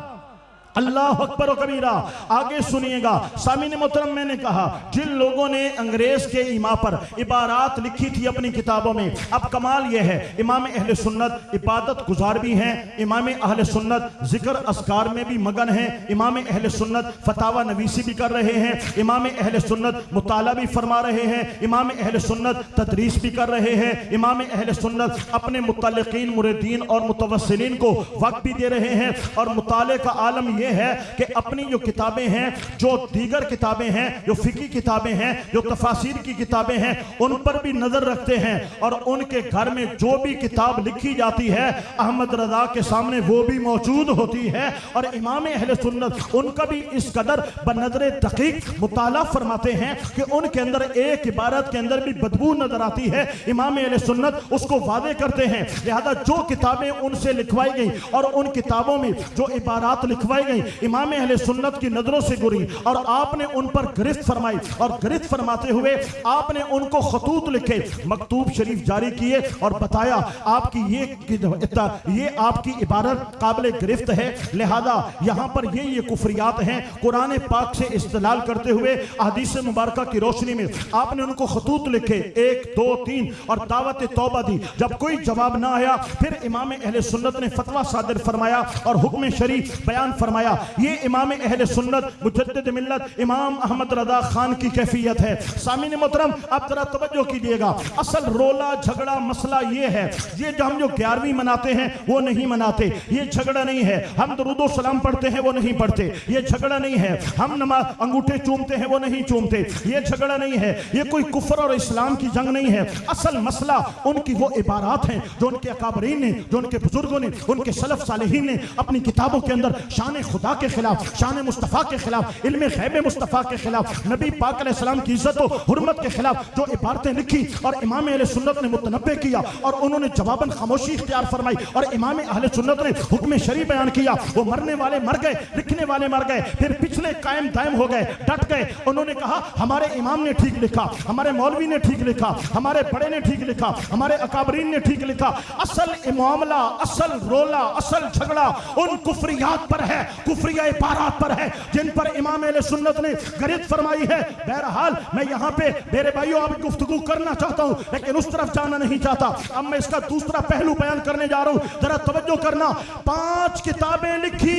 اللہ اکبر و کبیرہ۔ آگے سنیے گا سامعین محترم، میں نے کہا جن لوگوں نے انگریز کے ایما پر عبارات لکھی تھی اپنی کتابوں میں، اب کمال یہ ہے امام اہل سنت عبادت گزار بھی ہیں، امام اہل سنت ذکر اذکار میں بھی مگن ہیں، امام اہل سنت فتاوی نویسی بھی کر رہے ہیں، امام اہل سنت مطالعہ بھی فرما رہے ہیں، امام اہل سنت تدریس بھی کر رہے ہیں، امام اہل سنت اپنے متعلقین مریدین اور متوسلین کو وقت بھی دے رہے ہیں۔ اور مطالعے کا عالم یہ ہے کہ اپنی جو کتابیں ہیں، جو دیگر کتابیں ہیں، جو فقہی کتابیں ہیں، جو تفاسیر کی کتابیں ہیں، ان پر بھی نظر رکھتے ہیں، اور ان کے گھر میں جو بھی کتاب لکھی جاتی ہے احمد رضا کے سامنے وہ بھی موجود ہوتی ہے۔ اور امام اہل سنت ان کا بھی اس قدر بنظر دقیق مطالعہ فرماتے ہیں کہ ان کے اندر ایک عبارت کے اندر بھی بدبو نظر آتی ہے، امام اہل سنت اس کو واضح کرتے ہیں۔ لہذا جو کتابیں ان سے لکھوائی گئیں اور ان کتابوں میں جو عبارات لکھوائی گئیں امام اہل سنت کی نظروں سے گزری، اور آپ نے ان پر گرفت فرمائی، اور گرفت فرماتے ہوئے آپ نے ان کو خطوط لکھے، مکتوب شریف جاری کیے، اور بتایا آپ کی یہ آپ کی عبارت قابل گرفت ہے، لہذا یہاں پر یہ کفریات ہیں۔ قرآن پاک سے استدلال کرتے ہوئے احادیث مبارکہ کی روشنی میں آپ نے ان کو خطوط لکھے 1 2 3 اور دعوت توبہ دی۔ جب کوئی جواب نہ آیا پھر امام اہل سنت نے فتویٰ صادر فرمایا اور حکم شریف بیان فرمایا۔ یہ امام اہل سنت مجدد ملت امام احمد رضا خان کی کیفیت ہے۔ سامعین محترم، اب ذرا توجہ کیجئے گا، اصل رولا جھگڑا مسئلہ یہ ہے، یہ جو ہم جو 11ویں مناتے ہیں وہ نہیں مناتے، یہ جھگڑا نہیں ہے۔ ہم درود و سلام پڑھتے ہیں وہ نہیں پڑھتے، یہ جھگڑا نہیں ہے۔ ہم نماز انگوٹھے چومتے ہیں وہ نہیں چومتے، یہ جھگڑا نہیں ہے۔ یہ کوئی کفر اور اسلام کی جنگ نہیں ہے۔ اصل مسئلہ ان کی وہ عبارات ہیں جو ان کے اکابرین نے، جو ان کے بزرگوں نے، ان کے سلف صالحین نے اپنی کتابوں کے اندر شان خدا کے خلاف، شان مصطفیٰ کے خلاف، علم غیب مصطفیٰ کے خلاف، نبی پاک علیہ السلام کی عزت و حرمت کے خلاف جو عبارتیں لکھی، اور امام اہل سنت نے متنبہ کیا اور انہوں نے جواباً خاموشی اختیار فرمائی، اور امام اہل سنت نے حکم شریع بیان کیا۔ وہ مرنے والے مر گئے، لکھنے والے مر گئے، پھر پچھلے قائم دائم ہو گئے، ڈٹ گئے۔ انہوں نے کہا ہمارے امام نے ٹھیک لکھا، ہمارے مولوی نے ٹھیک لکھا، ہمارے بڑے نے ٹھیک لکھا، ہمارے اکابرین نے ٹھیک لکھا۔ اصل معاملہ، اصل رولا، اصل جھگڑا ان کفریات پر ہے، کفریہ عبارات پر ہے جن پر امام اہل سنت نے گرفت فرمائی ہے۔ بہرحال میں یہاں پہ میرے بھائیوں آپ گفتگو کرنا چاہتا ہوں لیکن اس طرف جانا نہیں چاہتا۔ اب میں اس کا دوسرا پہلو بیان کرنے جا رہا ہوں، ذرا توجہ کرنا۔ 5 کتابیں لکھی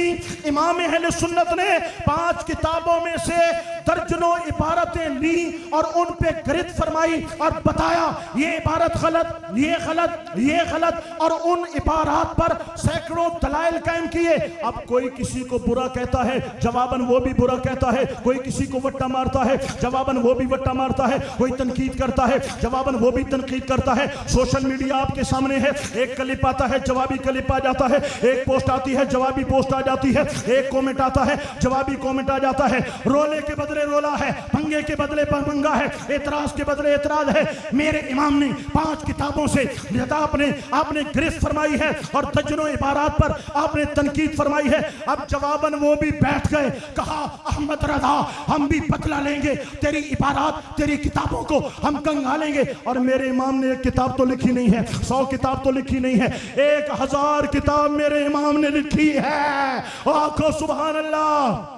امام اہل سنت نے، 5 کتابوں میں سے درجنوں عبارتیں لی اور ان پہ گرفت فرمائی اور بتایا یہ عبارت غلط، یہ غلط، یہ غلط، اور ان عبارات پر سینکڑوں دلائل قائم کیے۔ اب کوئی کسی کو برا کہتا ہے جواباً وہ بھی برا کہتا ہے، کوئی کسی کو وٹا مارتا ہے جواباً وہ بھی وٹا مارتا ہے، کوئی تنقید کرتا ہے جواباً وہ بھی تنقید کرتا ہے۔ سوشل میڈیا آپ کے سامنے ہے، ایک کلپ آتا ہے جوابی کلپ آ جاتا ہے، ایک پوسٹ آتی ہے جوابی پوسٹ آ جاتی ہے، ایک کومنٹ آتا ہے جوابی کومنٹ آ جاتا ہے۔ رولے کے بدلے رولا ہے، پنگے کے بدلے پنگا ہے، اعتراض کے بدلے اعتراض ہے۔ میرے امام نے 5 کتابوں سے آپ نے گرفت فرمائی ہے اور درجنوں عبارات پر آپ نے تنقید فرمائی ہے۔ اب جواباً وہ بھی بیٹھ گئے، کہا احمد رضا ہم بھی بدلہ لیں گے، تیری عبارات، تیری کتابوں کو ہم کنگالیں گے۔ اور میرے امام نے ایک کتاب تو لکھی نہیں ہے، 100 کتاب تو لکھی نہیں ہے، 1000 کتاب میرے امام نے لکھی ہے۔ آنکھوں سبحان اللہ۔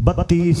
32,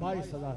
22,000।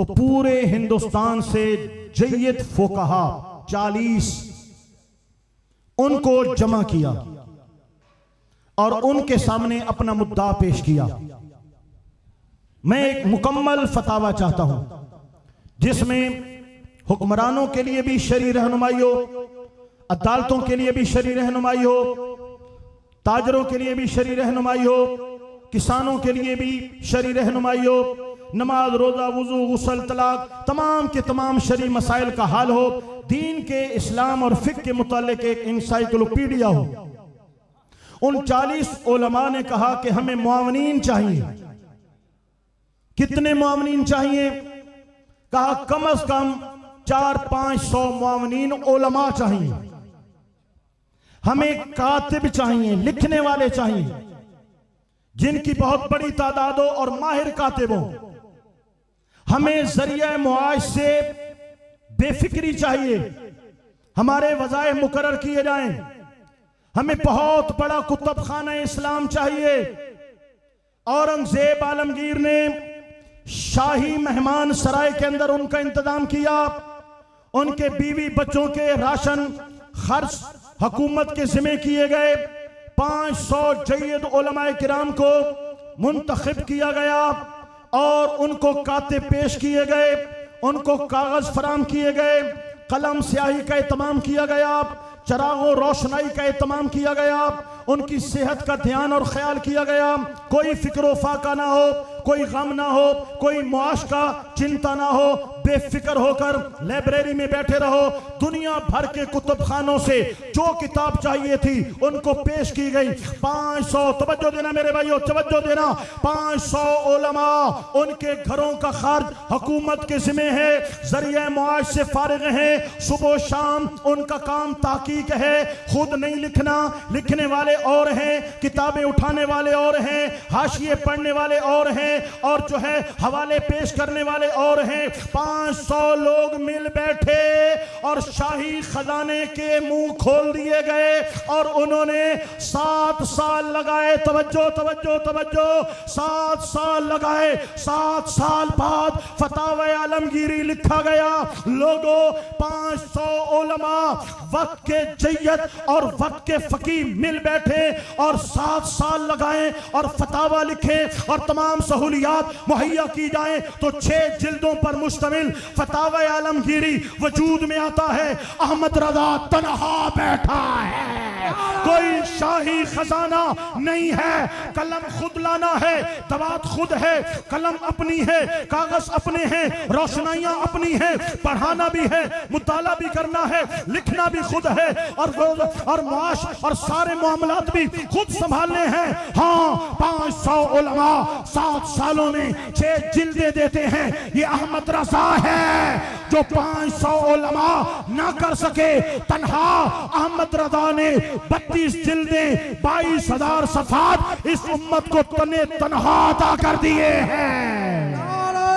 تو پورے ہندوستان سے جید فقہا 40 ان کو جمع کیا اور ان کے سامنے اپنا مدعا پیش کیا. میں ایک مکمل فتاوی چاہتا ہوں جس میں حکمرانوں کے لیے بھی شرعی رہنمائی ہو، عدالتوں کے لیے بھی شرعی رہنمائی ہو، تاجروں کے لیے بھی شرعی رہنمائی ہو، کسانوں کے لیے بھی شرعی رہنمائی ہو، نماز، روزہ، وضو، غسل، طلاق، تمام کے تمام شرعی مسائل کا حل ہو، دین کے، اسلام اور فقہ کے متعلق ایک انسائیکلوپیڈیا ہو. ان 40 علماء نے کہا کہ ہمیں معاونین چاہیے. کتنے معاونین چاہیے؟ کہا کم از کم 400-500 معاونین علماء چاہیے. ہمیں کاتب چاہیے، لکھنے والے چاہیے جن کی بہت بڑی تعداد ہو اور ماہر کاتب ہو. ہمیں ذریعہ معاش سے بے فکری چاہیے، ہمارے وظائف مقرر کیے جائیں. ہمیں بہت بڑا کتب خانہ اسلام چاہیے. اورنگزیب عالمگیر نے شاہی مہمان سرائے کے اندر ان کا انتظام کیا. ان کے بیوی بچوں کے راشن خرچ حکومت کے ذمہ کیے گئے. 500 جید علماء کرام کو منتخب کیا گیا اور ان کو کاتب پیش کیے گئے، ان کو کاغذ فراہم کیے گئے، قلم سیاہی کا اہتمام کیا گیا، چراغوں روشنائی کا اہتمام کیا گیا، ان کی صحت کا دھیان اور خیال کیا گیا. کوئی فکر و فاقہ نہ ہو، کوئی غم نہ ہو، کوئی معاش کا چنتا نہ ہو، بے فکر ہو کر لائبریری میں بیٹھے رہو. دنیا بھر کے کتب خانوں سے جو کتاب چاہیے تھی ان کو پیش کی گئی. 500 توجہ دینا میرے بھائیو، توجہ دینا. 500 علماء، ان کے گھروں کا خرچ حکومت کے ذمہ ہے، ذریعہ معاش سے فارغ ہیں. صبح و شام ان کا کام تحقیق ہے. خود نہیں لکھنا، لکھنے والے اور ہیں، کتابیں اٹھانے والے اور ہیں، حاشیے پڑھنے والے اور ہیں، اور جو ہے حوالے پیش کرنے والے اور ہیں. 500 لوگ مل بیٹھے اور شاہی خزانے کے منہ کھول دیے گئے اور انہوں نے 7 سال لگائے. توجہ توجہ توجہ، 7 سال لگائے. 7 سال بعد فتاوی عالمگیری لکھا گیا. لوگوں، 500 علماء وقت کے جید اور وقت کے فقیہ مل بیٹھے اور 7 سال لگائیں اور فتاوی لکھیں اور تمام سہولیات مہیا کی جائیں تو 6 جلدوں پر مشتمل فتاوی عالمگیری وجود میں آتا ہے. احمد رضا تنہا بیٹھا ہے، کوئی شاہی خزانہ نہیں ہے. قلم خود لانا ہے، دوات خود ہے، قلم اپنی ہے، کاغذ اپنے ہیں، روشنائیاں اپنی ہیں، پڑھانا بھی ہے، مطالعہ بھی کرنا ہے، لکھنا بھی خود ہے، اور معاش اور سارے معاملات بھی خود سنبھالنے ہیں. ہاں، 500 علماء 7 سالوں میں 6 جلدیں دیتے ہیں. یہ احمد رضا ہے جو 500 علماء نہ کر سکے. تنہا احمد رضا نے 32 جلدیں 22,000 صفحات اس امت کو تنہا عطا کر دیے ہیں. نعرہ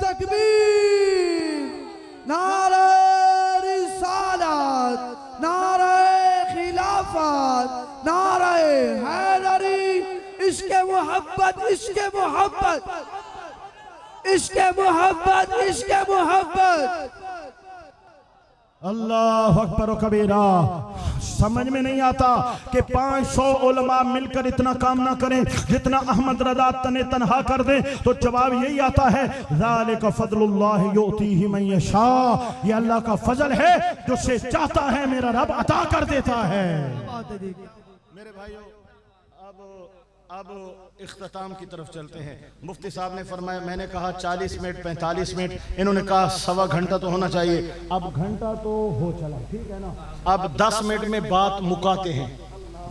تکبیر، نعرہ رسالت، نعرہ خلافت، نعرہ حیدری. عشق محبت، عشق محبت، عشق محبت، عشق محبت. اللہ اکبر و کبیرہ. سمجھ میں نہیں آتا کہ 500 علماء مل کر اتنا کام نہ کریں جتنا احمد رضا تنہا کر دیں. تو جواب یہی آتا ہے، ذالک فضل اللہ یؤتیہ من یشاء. یہ اللہ کا فضل ہے، جو سے چاہتا ہے میرا رب عطا کر دیتا ہے. میرے بھائیو، اب اختتام کی طرف چلتے ہیں. مفتی صاحب نے فرمایا، میں نے کہا 40 منٹ 45 منٹ، انہوں نے کہا 1.25 گھنٹہ تو ہونا چاہیے. اب گھنٹہ تو ہو چلا، ٹھیک ہے نا. اب 10 منٹ میں بات مکاتے ہیں،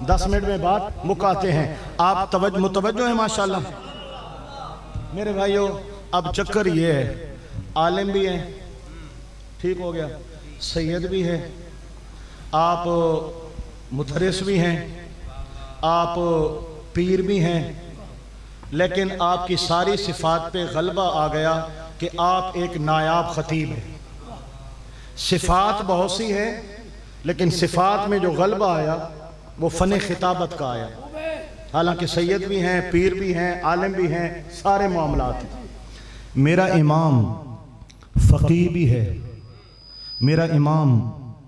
10 منٹ میں بات مکاتے ہیں. آپ متوجہ ہیں ماشاءاللہ. میرے بھائیو، اب چکر یہ ہے، عالم بھی ہیں، ٹھیک ہو گیا، سید بھی ہے، آپ مدرس بھی ہیں، آپ پیر بھی ہیں، لیکن آپ کی ساری صفات پہ غلبہ آ گیا کہ آپ ایک نایاب خطیب ہیں. صفات بہت سی ہیں لیکن صفات میں جو غلبہ آیا وہ فن خطابت کا آیا. حالانکہ سید بھی ہیں، پیر بھی ہیں، عالم بھی ہیں، سارے معاملات ہیں. میرا امام فقیہ بھی ہے، میرا امام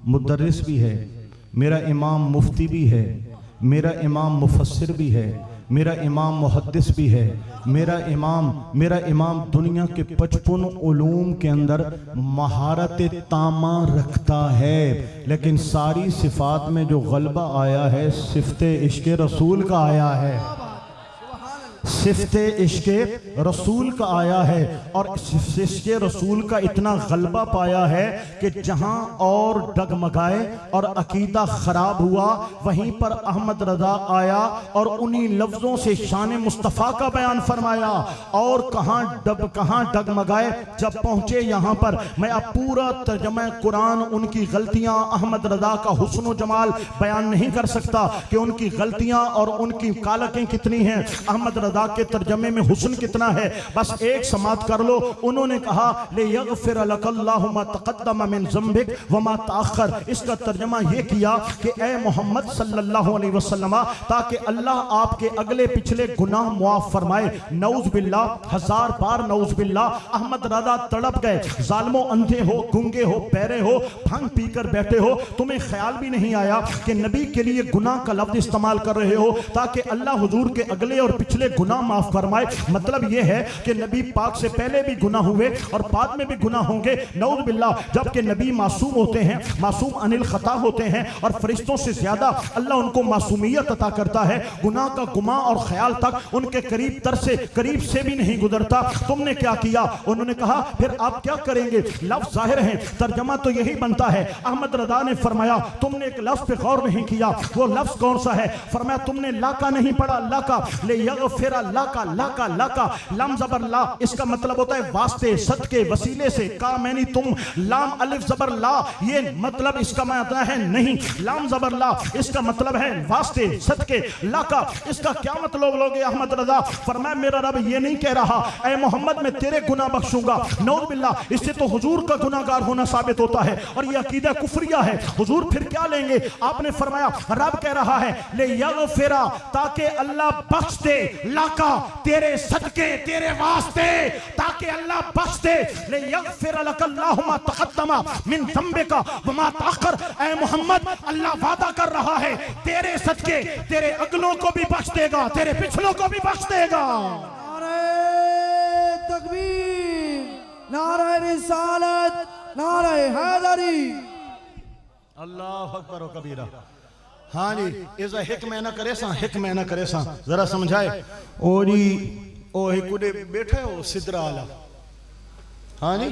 مدرس بھی ہے، میرا امام مفتی بھی ہے، میرا امام مفسر بھی ہے، میرا امام محدث بھی ہے، میرا امام دنیا کے 55 علوم کے اندر مہارت تامہ رکھتا ہے، لیکن ساری صفات میں جو غلبہ آیا ہے صفت عشق رسول کا آیا ہے، صفت عشق رسول کا آیا ہے، اور عشق رسول کا اتنا غلبہ پایا ہے کہ جہاں اور ڈگمگائے اور عقیدہ خراب ہوا وہیں پر احمد رضا آیا اور انہی لفظوں سے شان مصطفیٰ کا بیان فرمایا، اور کہاں ڈگمگائے جب پہنچے یہاں پر۔ میں اب پورا ترجمہ قرآن ان کی غلطیاں، احمد رضا کا حسن و جمال بیان نہیں کر سکتا کہ ان کی غلطیاں اور ان کی کالکیں کتنی ہیں، احمد رضا کے ترجمے میں حسن کتنا ہے، بس ایک سماعت کر لو۔ انہوں نے کہا لِيَغْفِرَ لَكَ اللَّهُ مَا تَقَدَّمَ مِن ذَنبِكَ وَمَا تَأَخَّرَ، اس کا ترجمہ یہ کیا کہ اے محمد صلی اللہ علیہ وسلم، تاکہ اللہ آپ کے اگلے پچھلے گناہ معاف فرمائے۔ نعوذ باللہ، 1000 بار نعوذ باللہ۔ احمد رضا تڑپ گئے، ظالموں، اندھے ہو، گنگے ہو، بہرے ہو، بھنگ پی کر بیٹھے ہو، تمہیں خیال بھی نہیں آیا کہ نبی کے لیے گناہ کا لفظ استعمال کر رہے ہو تاکہ اللہ حضور کے اگلے اور پچھلے گناہ معاف فرمائے۔ مطلب یہ ہے کہ نبی پاک سے پہلے بھی گناہ ہوئے اور بعد میں بھی گناہ ہوں گے، نعوذ باللہ، جبکہ نبی معصوم ہوتے ہیں، معصوم عن الخطا ہوتے ہیں، اور فرشتوں سے زیادہ اللہ ان کو معصومیت عطا کرتا ہے، گناہ کا گمان اور خیال تک ان کے قریب سے بھی نہیں گزرتا۔ تم نے کیا کیا؟ انہوں نے کہا پھر آپ کیا کریں گے؟ لفظ ظاہر ہیں، ترجمہ تو یہی بنتا ہے۔ احمد رضا نے فرمایا تم نے ایک لفظ پہ غور نہیں کیا، وہ لفظ کون سا ہے؟ فرمایا تم نے لا کا نہیں پڑھا، لا کا، لِيَغْفِرَ لا، لام زبر لا، اس کا مطلب ہوتا ہے واسطے، صدقے، وسیلے سے، کا معنی تم، لام الف زبر لا، یہ مطلب اس کا معنی ہے نہیں، لام زبر لا اس کا مطلب ہے واسطے، صدقے، لا کا، اس کا کیا مطلب لوگے؟ احمد رضا فرمایا میرا رب یہ نہیں کہہ رہا اے محمد میں تیرے گناہ بخشوں گا، نعوذ باللہ، اس سے تو حضور کا گناہگار ہونا ثابت ہوتا ہے، اور یہ عقیدہ کفریہ ہے۔ حضور پھر کیا لیں گے؟ آپ نے فرمایا رب کہہ رہا ہے لِيَغْفِرَ، تاکہ اللہ بخش دے، لا کا، تیرے صدقے، تیرے واسطے، تاکہ اللہ بخش دے، لِيَغْفِرَ لَكَ اللَّهُ مَا تَقَدَّمَ مِن ذَنبِكَ وَمَا تَأَخَّرَ۔ اے محمد اللہ وعدہ کر رہا ہے تیرے صدقے تیرے اگلوں کو بھی بخش دے گا، تیرے پچھلوں کو بھی بخش دے گا۔ نعرہ تکبیر، نعرہ رسالت، نعرہ حیدری۔ اللہ اکبر و کبیرہ۔ ہاں جی، ایسا حکمہ نہ کرے ساں، حکمہ نہ کرے ساں، ذرا سمجھائے۔ او جی، او ہی کڑے بیٹھے ہو صدرہ آلہ، ہاں جی،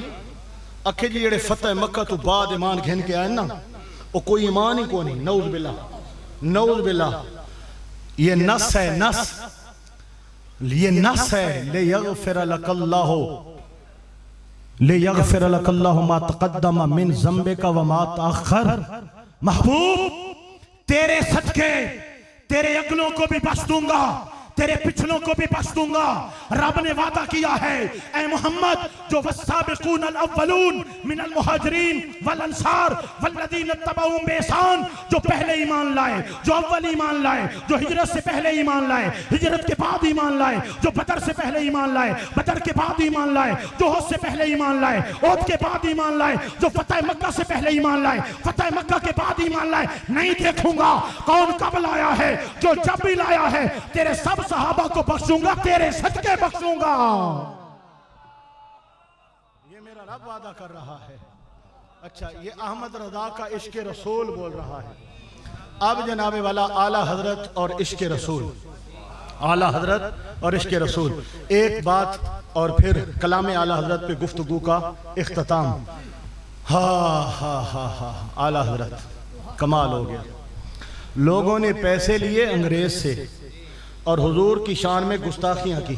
اکھے جی جڑے فتح مکہ تو بعد ایمان گھن کے آئے نا، او کوئی ایمان ہی کو نہیں، نعوذ باللہ، نعوذ باللہ۔ یہ نص ہے، نص، یہ نص ہے، لِيَغْفِرَ لَكَ اللَّهُ لِيَغْفِرَ لَكَ اللَّهُ مَا تَقَدَّمَ مِن ذَنبِكَ وَمَا تَأَخَّرَ۔ محبوب تیرے صدقے تیرے اگلوں کو بھی بخش دوں گا، تیرے پچھلوں کو بھی بخش دوں گا۔ رب نے وعدہ کیا ہے اے محمد، جو والسابقون الاولون من المہاجرین والانصار والذین اتبعوہم بإحسان، جو پہلے ایمان لائے، جو اول ایمان لائے، جو ہجرت سے پہلے ایمان لائے، ہجرت کے بعد ایمان لائے، جو بدر سے پہلے ایمان لائے، بدر کے بعد ایمان لائے، جو احد سے پہلے ایمان لائے، احد کے بعد ایمان لائے، جو فتح مکہ سے پہلے ایمان لائے، فتح مکہ کے بعد ایمان لائے۔ نہیں دیکھوں گا کون کب لایا ہے، جو جب بھی لایا ہے تیرے سب صحابہ کو بخشوں گا، تیرے صدقے بخشوں گا۔ یہ میرا رب وعدہ کر رہا ہے۔ اچھا، یہ احمد رضا کا عشق رسول بول رہا ہے۔ اب جناب والا اعلیٰ حضرت اور عشق رسول، اعلیٰ حضرت اور عشق رسول، ایک بات اور پھر کلام اعلیٰ حضرت پہ گفتگو کا اختتام۔ اعلیٰ حضرت کمال ہو گیا۔ لوگوں نے پیسے لیے انگریز سے اور حضور کی شان میں گستاخیاں کی،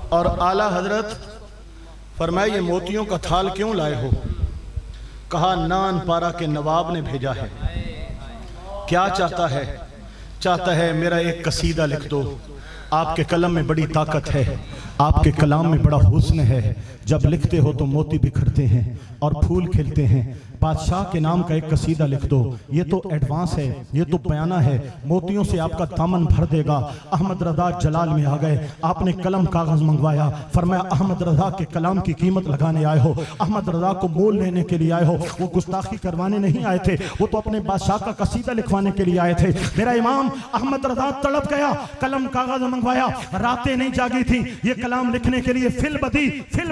اور اعلیٰ حضرت فرمائے یہ موتیوں کا تھال کیوں لائے ہو؟ کہا نان پارا کے نواب نے بھیجا ہے۔ کیا چاہتا ہے؟ چاہتا ہے میرا ایک قصیدہ لکھ دو، آپ کے قلم میں بڑی طاقت ہے، آپ کے کلام میں بڑا حسن ہے، جب لکھتے ہو تو موتی بکھرتے ہیں اور پھول کھلتے ہیں، بادشاہ کے نام کا ایک قصیدہ لکھ دو، یہ تو ایڈوانس ہے، یہ تو بیانہ ہے، موتیوں سے آپ کا دامن بھر دے گا۔ احمد رضا جلال میں آ گئے، آپ نے قلم کاغذ منگوایا، فرمایا احمد رضا کے کلام کی قیمت لگانے آئے ہو، احمد رضا کو مول لینے کے لیے آئے ہو، وہ گستاخی کروانے نہیں آئے تھے، وہ تو اپنے بادشاہ کا قصیدہ لکھوانے کے لیے آئے تھے۔ میرا امام احمد رضا تڑپ گیا، قلم کاغذ منگوایا، راتیں نہیں جاگی تھی، یہ کلام لکھنے کے لیے فل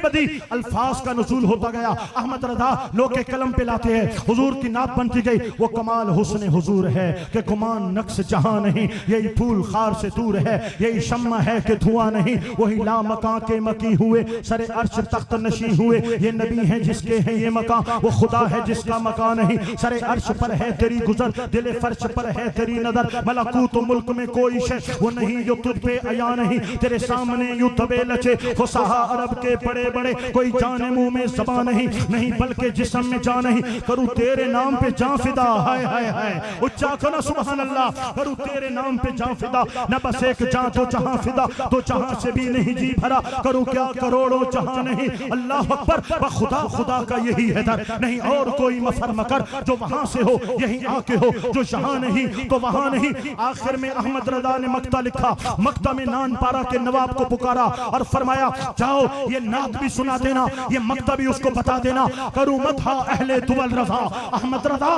بدی الفاظ کا نزول ہوتا گیا۔ احمد رضا لوگ کے قلم پہ لاتے ہیں، حضور کی نعت بنتی گئی، وہ کمال حسن حضور ہے کہ گمان نقص جہاں نہیں، یہی پھول خار سے دور ہے، یہی شمع ہے کہ دھواں نہیں، وہی لا مکان کے مکی ہوئے، سر عرش تخت نشین ہوئے، یہ نبی ہیں جس کے ہیں یہ مکان، وہ خدا ہے جس کا مکان نہیں، سر عرش پر ہے تیری گزر، دل فرش پر ہے تیری نظر، ملکوت و ملک میں کوئی شے وہ نہیں جو تجھ پہ عیاں نہیں، تیرے سامنے یوں دبے لچے فصحا عرب کے بڑے بڑے، کوئی جان منہ میں زبان نہیں بلکہ جسم میں جان نہیں، کروں تیرے نام پہ جان فدا، ہائے ہائے ہائے اچھا کنا سبحان اللہ، کروں تیرے نام پہ جان فدا، نہ بس ایک جان تو جہاں فدا، تو جہاں سے بھی نہیں جی بھرا، کروں کیا کروڑوں جہاں نہیں، اللہ اکبر، خدا خدا کا یہی ہے در، نہیں اور کوئی مفر مکر، جو وہاں سے ہو یہیں آ کے ہو، جو یہاں نہیں تو وہاں نہیں۔ آخر میں احمد رضا نے مقطع لکھا، مقطع میں نان پارا کے نواب کو پکارا اور فرمایا جاؤ یہ نعت بھی سنا دینا، یہ مقطع بھی اس کو بتا دینا، کروں مدحا اہل دول رضا، احمد رضا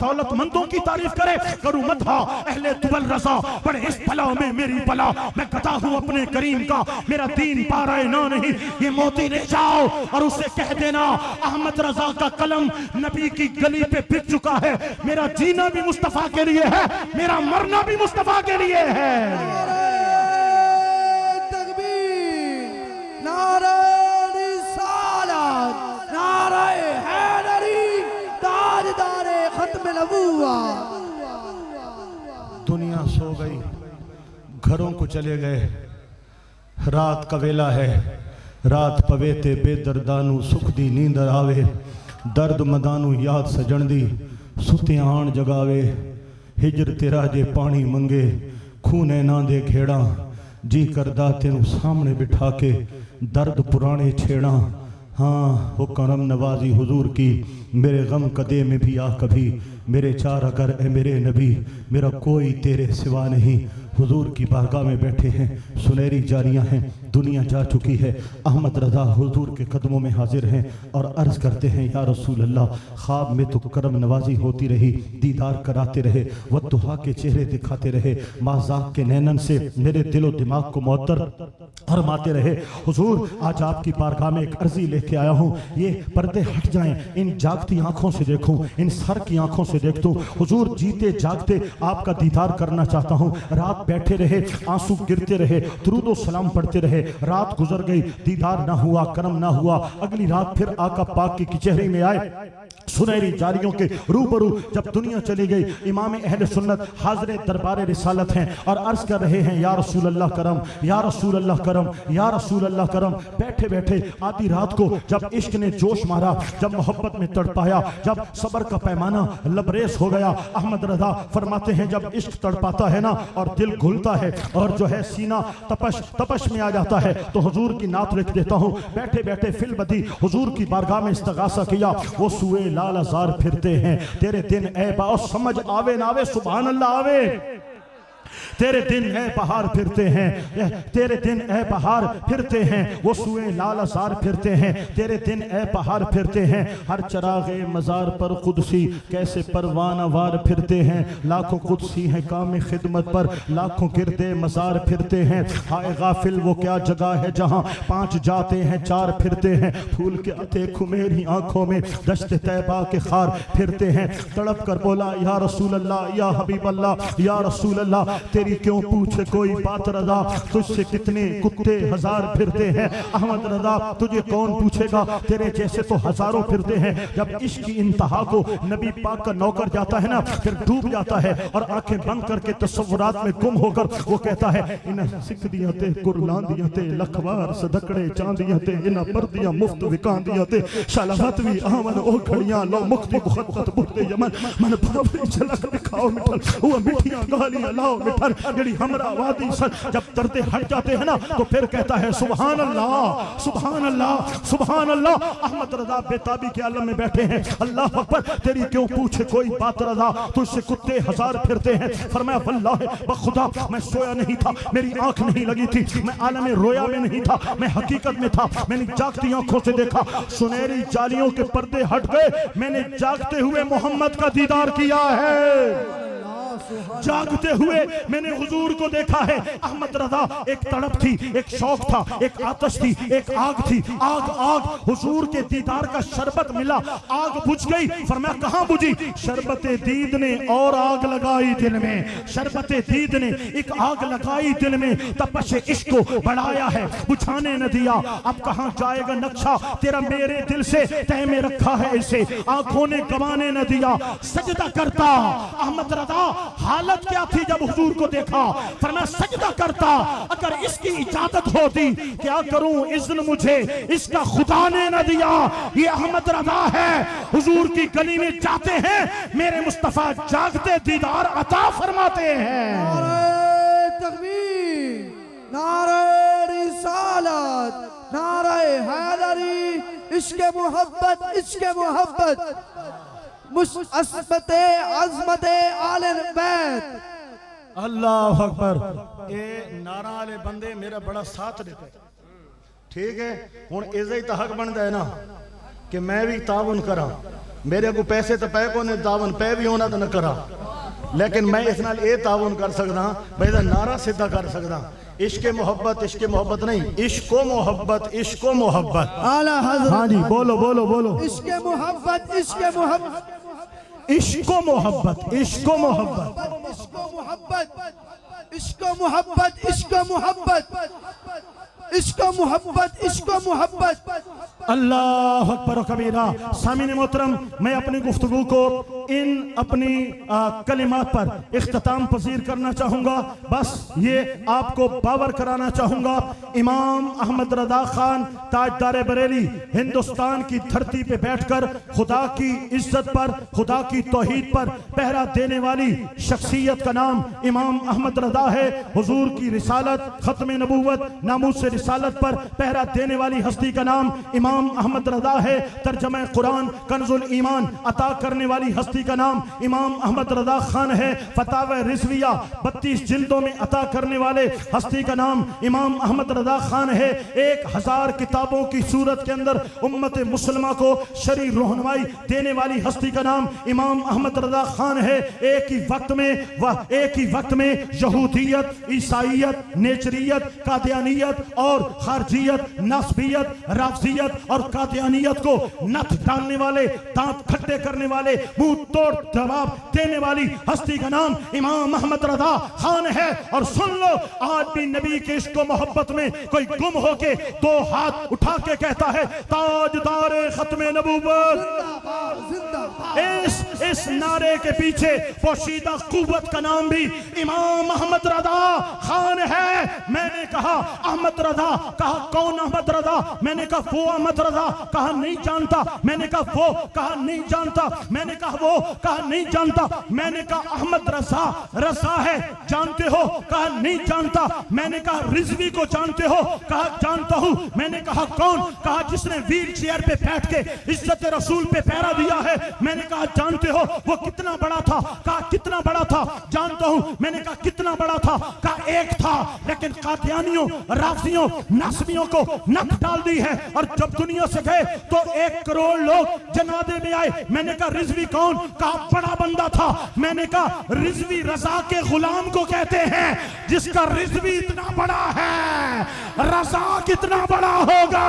دولت مندوں کی تعریف کرے، کروں مدحا اہل دول رضا، پڑے اس بلا میں میری بلا، میں گدا ہوں اپنے کریم کا، میرا دین پارا نہ نہیں، یہ موتی لے جاؤ اور اسے کہہ دینا احمد رضا کا قلم نبی کی گلی پہ بک چکا ہے، میرا جینا بھی مصطفیٰ کے لیے ہے، میرا مرنا بھی مصطفیٰ کے لیے ہے۔ نعرہ تکبیر، نعرہ رسالت، نعرہ حیدری، تاجدار ختم نبوت۔ دنیا سو گئی، گھروں کو چلے گئے، رات کا ویلا ہے، رات پویتے بے دردانو سکھ دی نیندر آوے، درد مدانو یاد سجن دی ستے آن جگاوے، ہجر تیرا جے پانی منگے کھونے نہ دے گھیڑا، جی کردہ تینو سامنے بٹھا کے درد پرانے چھیڑا، ہاں وہ کرم نوازی حضور کی، میرے غم قدے میں بھی آ کبھی، میرے چار اگر اے میرے نبی، میرا کوئی تیرے سوا نہیں۔ حضور کی بارگاہ میں بیٹھے ہیں، سنہری جاریاں ہیں، دنیا جا چکی ہے، احمد رضا حضور کے قدموں میں حاضر ہیں اور عرض کرتے ہیں یا رسول اللہ، خواب میں تو کرم نوازی ہوتی رہی، دیدار کراتے رہے، والضحیٰ کے چہرے دکھاتے رہے، مازاق کے نینن سے میرے دل و دماغ کو معطر فرماتے رہے۔ حضور آج آپ کی بارگاہ میں ایک عرضی لے کے آیا ہوں، یہ پردے ہٹ جائیں، ان جاگتی آنکھوں سے دیکھوں، ان سر کی آنکھوں سے دیکھتوں، حضور جیتے جاگتے آپ کا دیدار کرنا چاہتا ہوں۔ رات بیٹھے رہے، آنسو گرتے رہے، درود و سلام پڑھتے رہے، رات گزر گئی، دیدار نہ ہوا، کرم نہ ہوا، اگلی رات پھر آقا پاک کی کچہری میں آئے، سنہری جاریوں کے روبرو جب دنیا چلی گئی، امام اہل سنت حاضر دربار رسالت ہیں اور عرض کر رہے ہیں یا رسول اللہ کرم، یا رسول اللہ کرم، یا رسول اللہ کرم۔ بیٹھے بیٹھے آدھی رات کو جب عشق نے جوش مارا، جب محبت میں تڑپایا، جب صبر کا پیمانہ لبریز ہو گیا، احمد رضا فرماتے ہیں جب عشق تڑپاتا ہے نا اور دل گھلتا ہے اور جو ہے سینہ تپش میں آ جاتا ہے تو حضور کی نعت لکھ دیتا ہوں۔ بیٹھے بیٹھے فل بدی حضور کی بارگاہ میں استغاثہ کیا، وہ سوئے لال ازار پھرتے ہیں، تیرے دن اے باؤ سمجھ آوے نہ آوے، سبحان اللہ آوے، تیرے دن اے بہار پھرتے ہیں، تیرے دن اے بہار پھرتے ہیں، وہ سوئے لال ازار پھرتے ہیں، تیرے دن اے بہار پھرتے ہیں، ہر چراغ مزار پر قدسی کیسے پروانہ وار پھرتے ہیں، لاکھوں قدسی ہیں کام خدمت پر، لاکھوں گردے مزار پھرتے ہیں، ہائے غافل وہ کیا جگہ ہے جہاں پانچ جاتے ہیں چار پھرتے ہیں، پھول کے آتے کھمیری آنکھوں میں دشت طیبہ کے خار پھرتے ہیں، تڑپ کر بولا یا رسول اللہ، یا حبیب اللہ، یا رسول اللہ، تیری کیوں پوچھے کوئی بات رضا، تجھ سے کتنے کتے ہزار پھرتے ہیں، احمد رضا تجھے کون پوچھے گا، تیرے جیسے تو ہزاروں پھرتے ہیں۔ جب عشق کی انتہا کو نبی پاک کا نوکر جاتا ہے نا پھر ڈوب جاتا ہے اور آنکھیں بند کر کے تصورات میں گم ہو کر وہ کہتا ہے انہیں سکھ دیاں تے قرلان دیاں تے لکھوار صدقڑے چاندیاں تے انہیں پردیاں مفت وکان دیاں تے شالوات بھی آمن او گھڑیاں لو مختی مخطط بردے یمن من پاوری جھلک دکھاؤ مٹھل وہ مٹھیاں گالیاں لاؤ مٹھل پتھر جڑی ہمرا وادی سر جب دردے ہٹ جاتے ہیں نا تو پھر کہتا ہے سبحان اللہ سبحان اللہ سبحان اللہ. احمد رضا بیتابی کے عالم میں بیٹھے ہیں. اللہ اکبر تیری کیوں پوچھے کوئی بات رضا, تجھ سے کتے ہزار پھرتے ہیں. فرمایا واللہ بخدا میں سویا نہیں تھا, میری آنکھ نہیں لگی تھی, میں عالم رویا میں نہیں تھا, میں حقیقت میں تھا. میں نے جاگتی آنکھوں سے دیکھا, سنہری جالیوں کے پردے ہٹ گئے, میں نے جاگتے ہوئے محمد کا دیدار کیا ہے. جاگتے ہوئے میں نے حضور کو دیکھا ہے. احمد رضا ایک تڑپ تھی, ایک شوق تھا, ایک آتش تھی, ایک آگ تھی. آگ آگ حضور کے دیدار کا شربت ملا, آگ بجھ گئی. فرمایا کہاں بجھی؟ شربت دید نے اور آگ لگائی دل میں. شربت دید نے ایک آگ لگائی دل میں, تپش عشق کو بڑھایا ہے, بجھانے نہ دیا. اب کہاں جائے گا نقشہ تیرا میرے دل سے, تہ میں رکھا ہے اسے, آنکھوں نے گوانے نہ دیا. سجدہ کرتا احمد رضا, حالت کیا تھی جب حضور کو دیکھا؟ فرمایا سجدہ کرتا. اگر اس کی اجازت ہوتی کیا کروں, اذن مجھے اس کا خدا نے نہ دیا. یہ احمد رضا ہے, حضور کی گلی میں جاتے ہیں, میرے مصطفیٰ جاگتے دیدار عطا فرماتے ہیں. نعرہ تکبیر, نعرہ رسالت, نعرہ حیدری, عشق محبت, عشق محبت, عصمت عظمت آل بیت. اللہ اکبر. اے نعرہ والے بندے میرا بڑا ساتھ دیتے, ٹھیک ہے. ہن ایزا ہی تو حق بنتا ہے نا کہ میں بھی تعاون کرا. میرے کو پیسے تو پے کو نے تعاون پے بھی ہونا تو نہ کرا, لیکن میں اس نال اے تعاون کر سکدا بھئی دا نعرہ سیدھا کر سکدا. عشق محبت, عشق محبت نہیں, عشق و محبت, عشق و محبت. اعلیٰ حضرت. ہاں جی بولو بولو بولو. عشق محبت, عشق محبت, عشق و محبت, عشق و محبت, عشق محبت, عشق محبت, عشق محبت, عشق محبت, عشق محبت. اللہ اکبر و کبیرہ. سامعین محترم, میں اپنی گفتگو کو ان اپنی کلمات پر اختتام پذیر کرنا چاہوں گا. بس یہ آپ کو باور کرانا چاہوں گا, امام احمد رضا خان تاجدار بریلی ہندوستان کی دھرتی پہ بیٹھ کر خدا کی عزت پر, خدا کی توحید پر پہرا دینے والی شخصیت کا نام امام احمد رضا ہے. حضور کی رسالت, ختم نبوت, ناموس رسالت پر پہرا دینے والی ہستی کا نام امام احمد رضا ہے. ترجمہ قرآن کنز الایمان عطا کرنے والی ہستی کا نام امام احمد رضا خان ہے. فتاوی رضویہ 32 جلدوں میں عطا کرنے والے ہستی کا نام امام احمد رضا خان ہے. 1000 کتابوں کی صورت کے اندر امت مسلمہ کو شرعی رہنمائی دینے والی ہستی کا نام امام احمد رضا خان ہے. ایک ہی وقت میں یہودیت, عیسائیت, نیچریت, قادیانیت اور خارجیت, نسبیت, رافضیت اور قادیانیت کو نتھ ڈالنے والے, دانت کھٹے کرنے والے, منہ توڑ جواب دینے والی ہستی کا نام امام احمد رضا خان ہے. اور سن لو, آج بھی نبی کے عشق و محبت میں کوئی گم ہو کے 2 ہاتھ اٹھا کے کہتا ہے تاجدار ختم نبوت. اس نعرے کے پیچھے پوشیدہ قوت کا نام بھی امام احمد رضا خان ہے. میں نے کہا احمد رضا, کہا کون احمد رضا؟ میں نے کہا وہ احمد رضا, کہا نہیں جانتا. میں نے کہا وہ, کہا نہیں جانتا. میں نے کہا وہ, کہا نہیں جانتا. میں نے کہا احمد رضا رضا ہے, جانتے ہو؟ کہا نہیں جانتا. میں نے کہا رضوی کو جانتے ہو؟ کہا جانتا ہوں. میں نے کہا کون؟ کہا جس نے ویل چیئر پہ بیٹھ کے عزت رسول پہ پہرا دیا ہے. میں نے کہا جانتے ہو؟ وہ کتنا بڑا تھا؟ کہا کتنا بڑا تھا؟ جانتا ہوں. میں نے کہا کتنا بڑا تھا؟ کہا ایک تھا, لیکن قادیانیوں, رافضیوں, نسبیوں کو نک ڈال دی ہے. اور جب دنیا سے گئے تو 1 کروڑ لوگ جنازے میں آئے. میں نے کہا رضوی کون؟ کہا بڑا بندہ تھا. میں نے کہا رضوی رضا کے غلام کو کہتے ہیں. جس کا رضوی اتنا بڑا ہے, رضا کتنا بڑا ہوگا.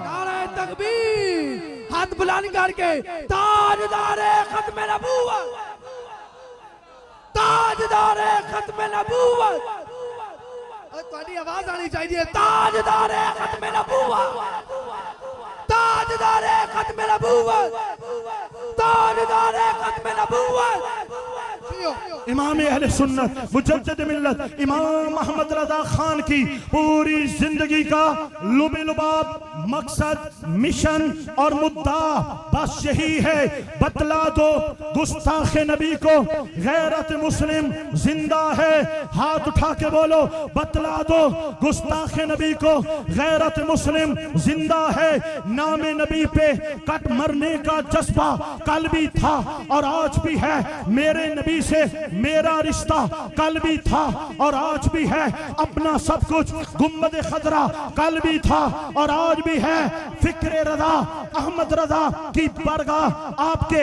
نعرہ تکبیر, ہاتھ بلند کر کے تاجدار ختم نبوت, تاجدار ختم نبوت. تھوڑی آواز آنی چاہیے. تاجدار ختم نبوت, تاجدار ختم نبوت, تاجدار ختم نبوت. امام اہل سنت مجدد ملت امام احمد رضا خان کی پوری زندگی کا لب لباب مقصد مشن اور مدعا بس یہی ہے، بتلا دو گستاخ نبی کو غیرت مسلم زندہ ہے۔ ہاتھ اٹھا کے بولو، بتلا دو گستاخ نبی کو غیرت مسلم زندہ ہے۔ نام نبی پہ کٹ مرنے کا جذبہ کل بھی تھا اور آج بھی ہے، میرے نبی سے میرا رشتہ کل بھی تھا اور آج بھی ہے، اپنا سب کچھ گنبد خضرا کل بھی تھا اور آج بھی ہے۔ فکر رضا احمد رضا کی بارگاہ آپ کے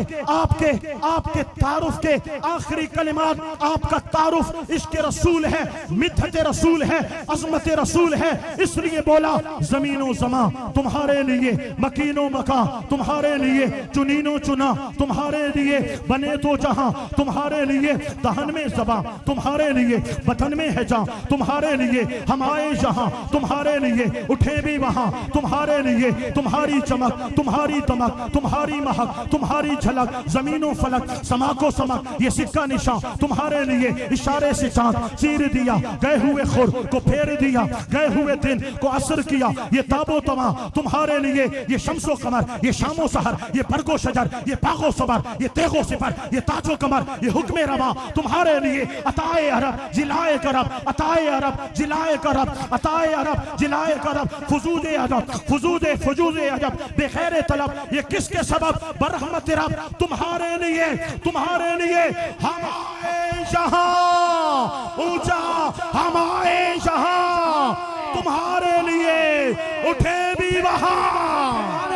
تعارف کے آخری کلمات، آپ کا تعارف عشق رسول ہے، مدحت رسول ہے، عظمت رسول ہے، اس لیے بولا زمین و زمان تمہارے لیے، مکین و مکان تمہارے لیے، چنین و چنا تمہارے لیے، بنے تو جہاں تمہارے لیے، دہن میں زبان تمہارے لیے، بطن میں ہے جان تمہارے لیے، ہم آئے جہاں تمہارے لیے، اٹھے بھی وہاں تمہارے لیے، تمہاری چمک تمہاری دمک تمہاری مہک تمہاری جھلک، زمین و فلک سما کو سمک، یہ سکہ نشان تمہارے لیے، اشارے سے چاند چیر دیا، گئے ہوئے خور کو پھیر دیا، گئے ہوئے دن کو عصر کیا، یہ تاب و تما تمہارے لیے، یہ شمس و قمر، یہ شام و سحر، یہ برگ و شجر، یہ باغ و صبر، یہ تیغ و سپر، یہ تاج و کمر، یہ حکم روا تمہارے لیے، عطائے عرب جلائے کرب، عطائے عرب جلائے کرب، عطائے عرب جلائے کرب، فزود عجب فزود عجب بے خیر طلب، یہ کس کے سبب؟ برحمت رب تمہارے لیے ہم آئے جہاں اونچا، ہم آئے جہاں تمہارے لیے، اٹھے بھی وہاں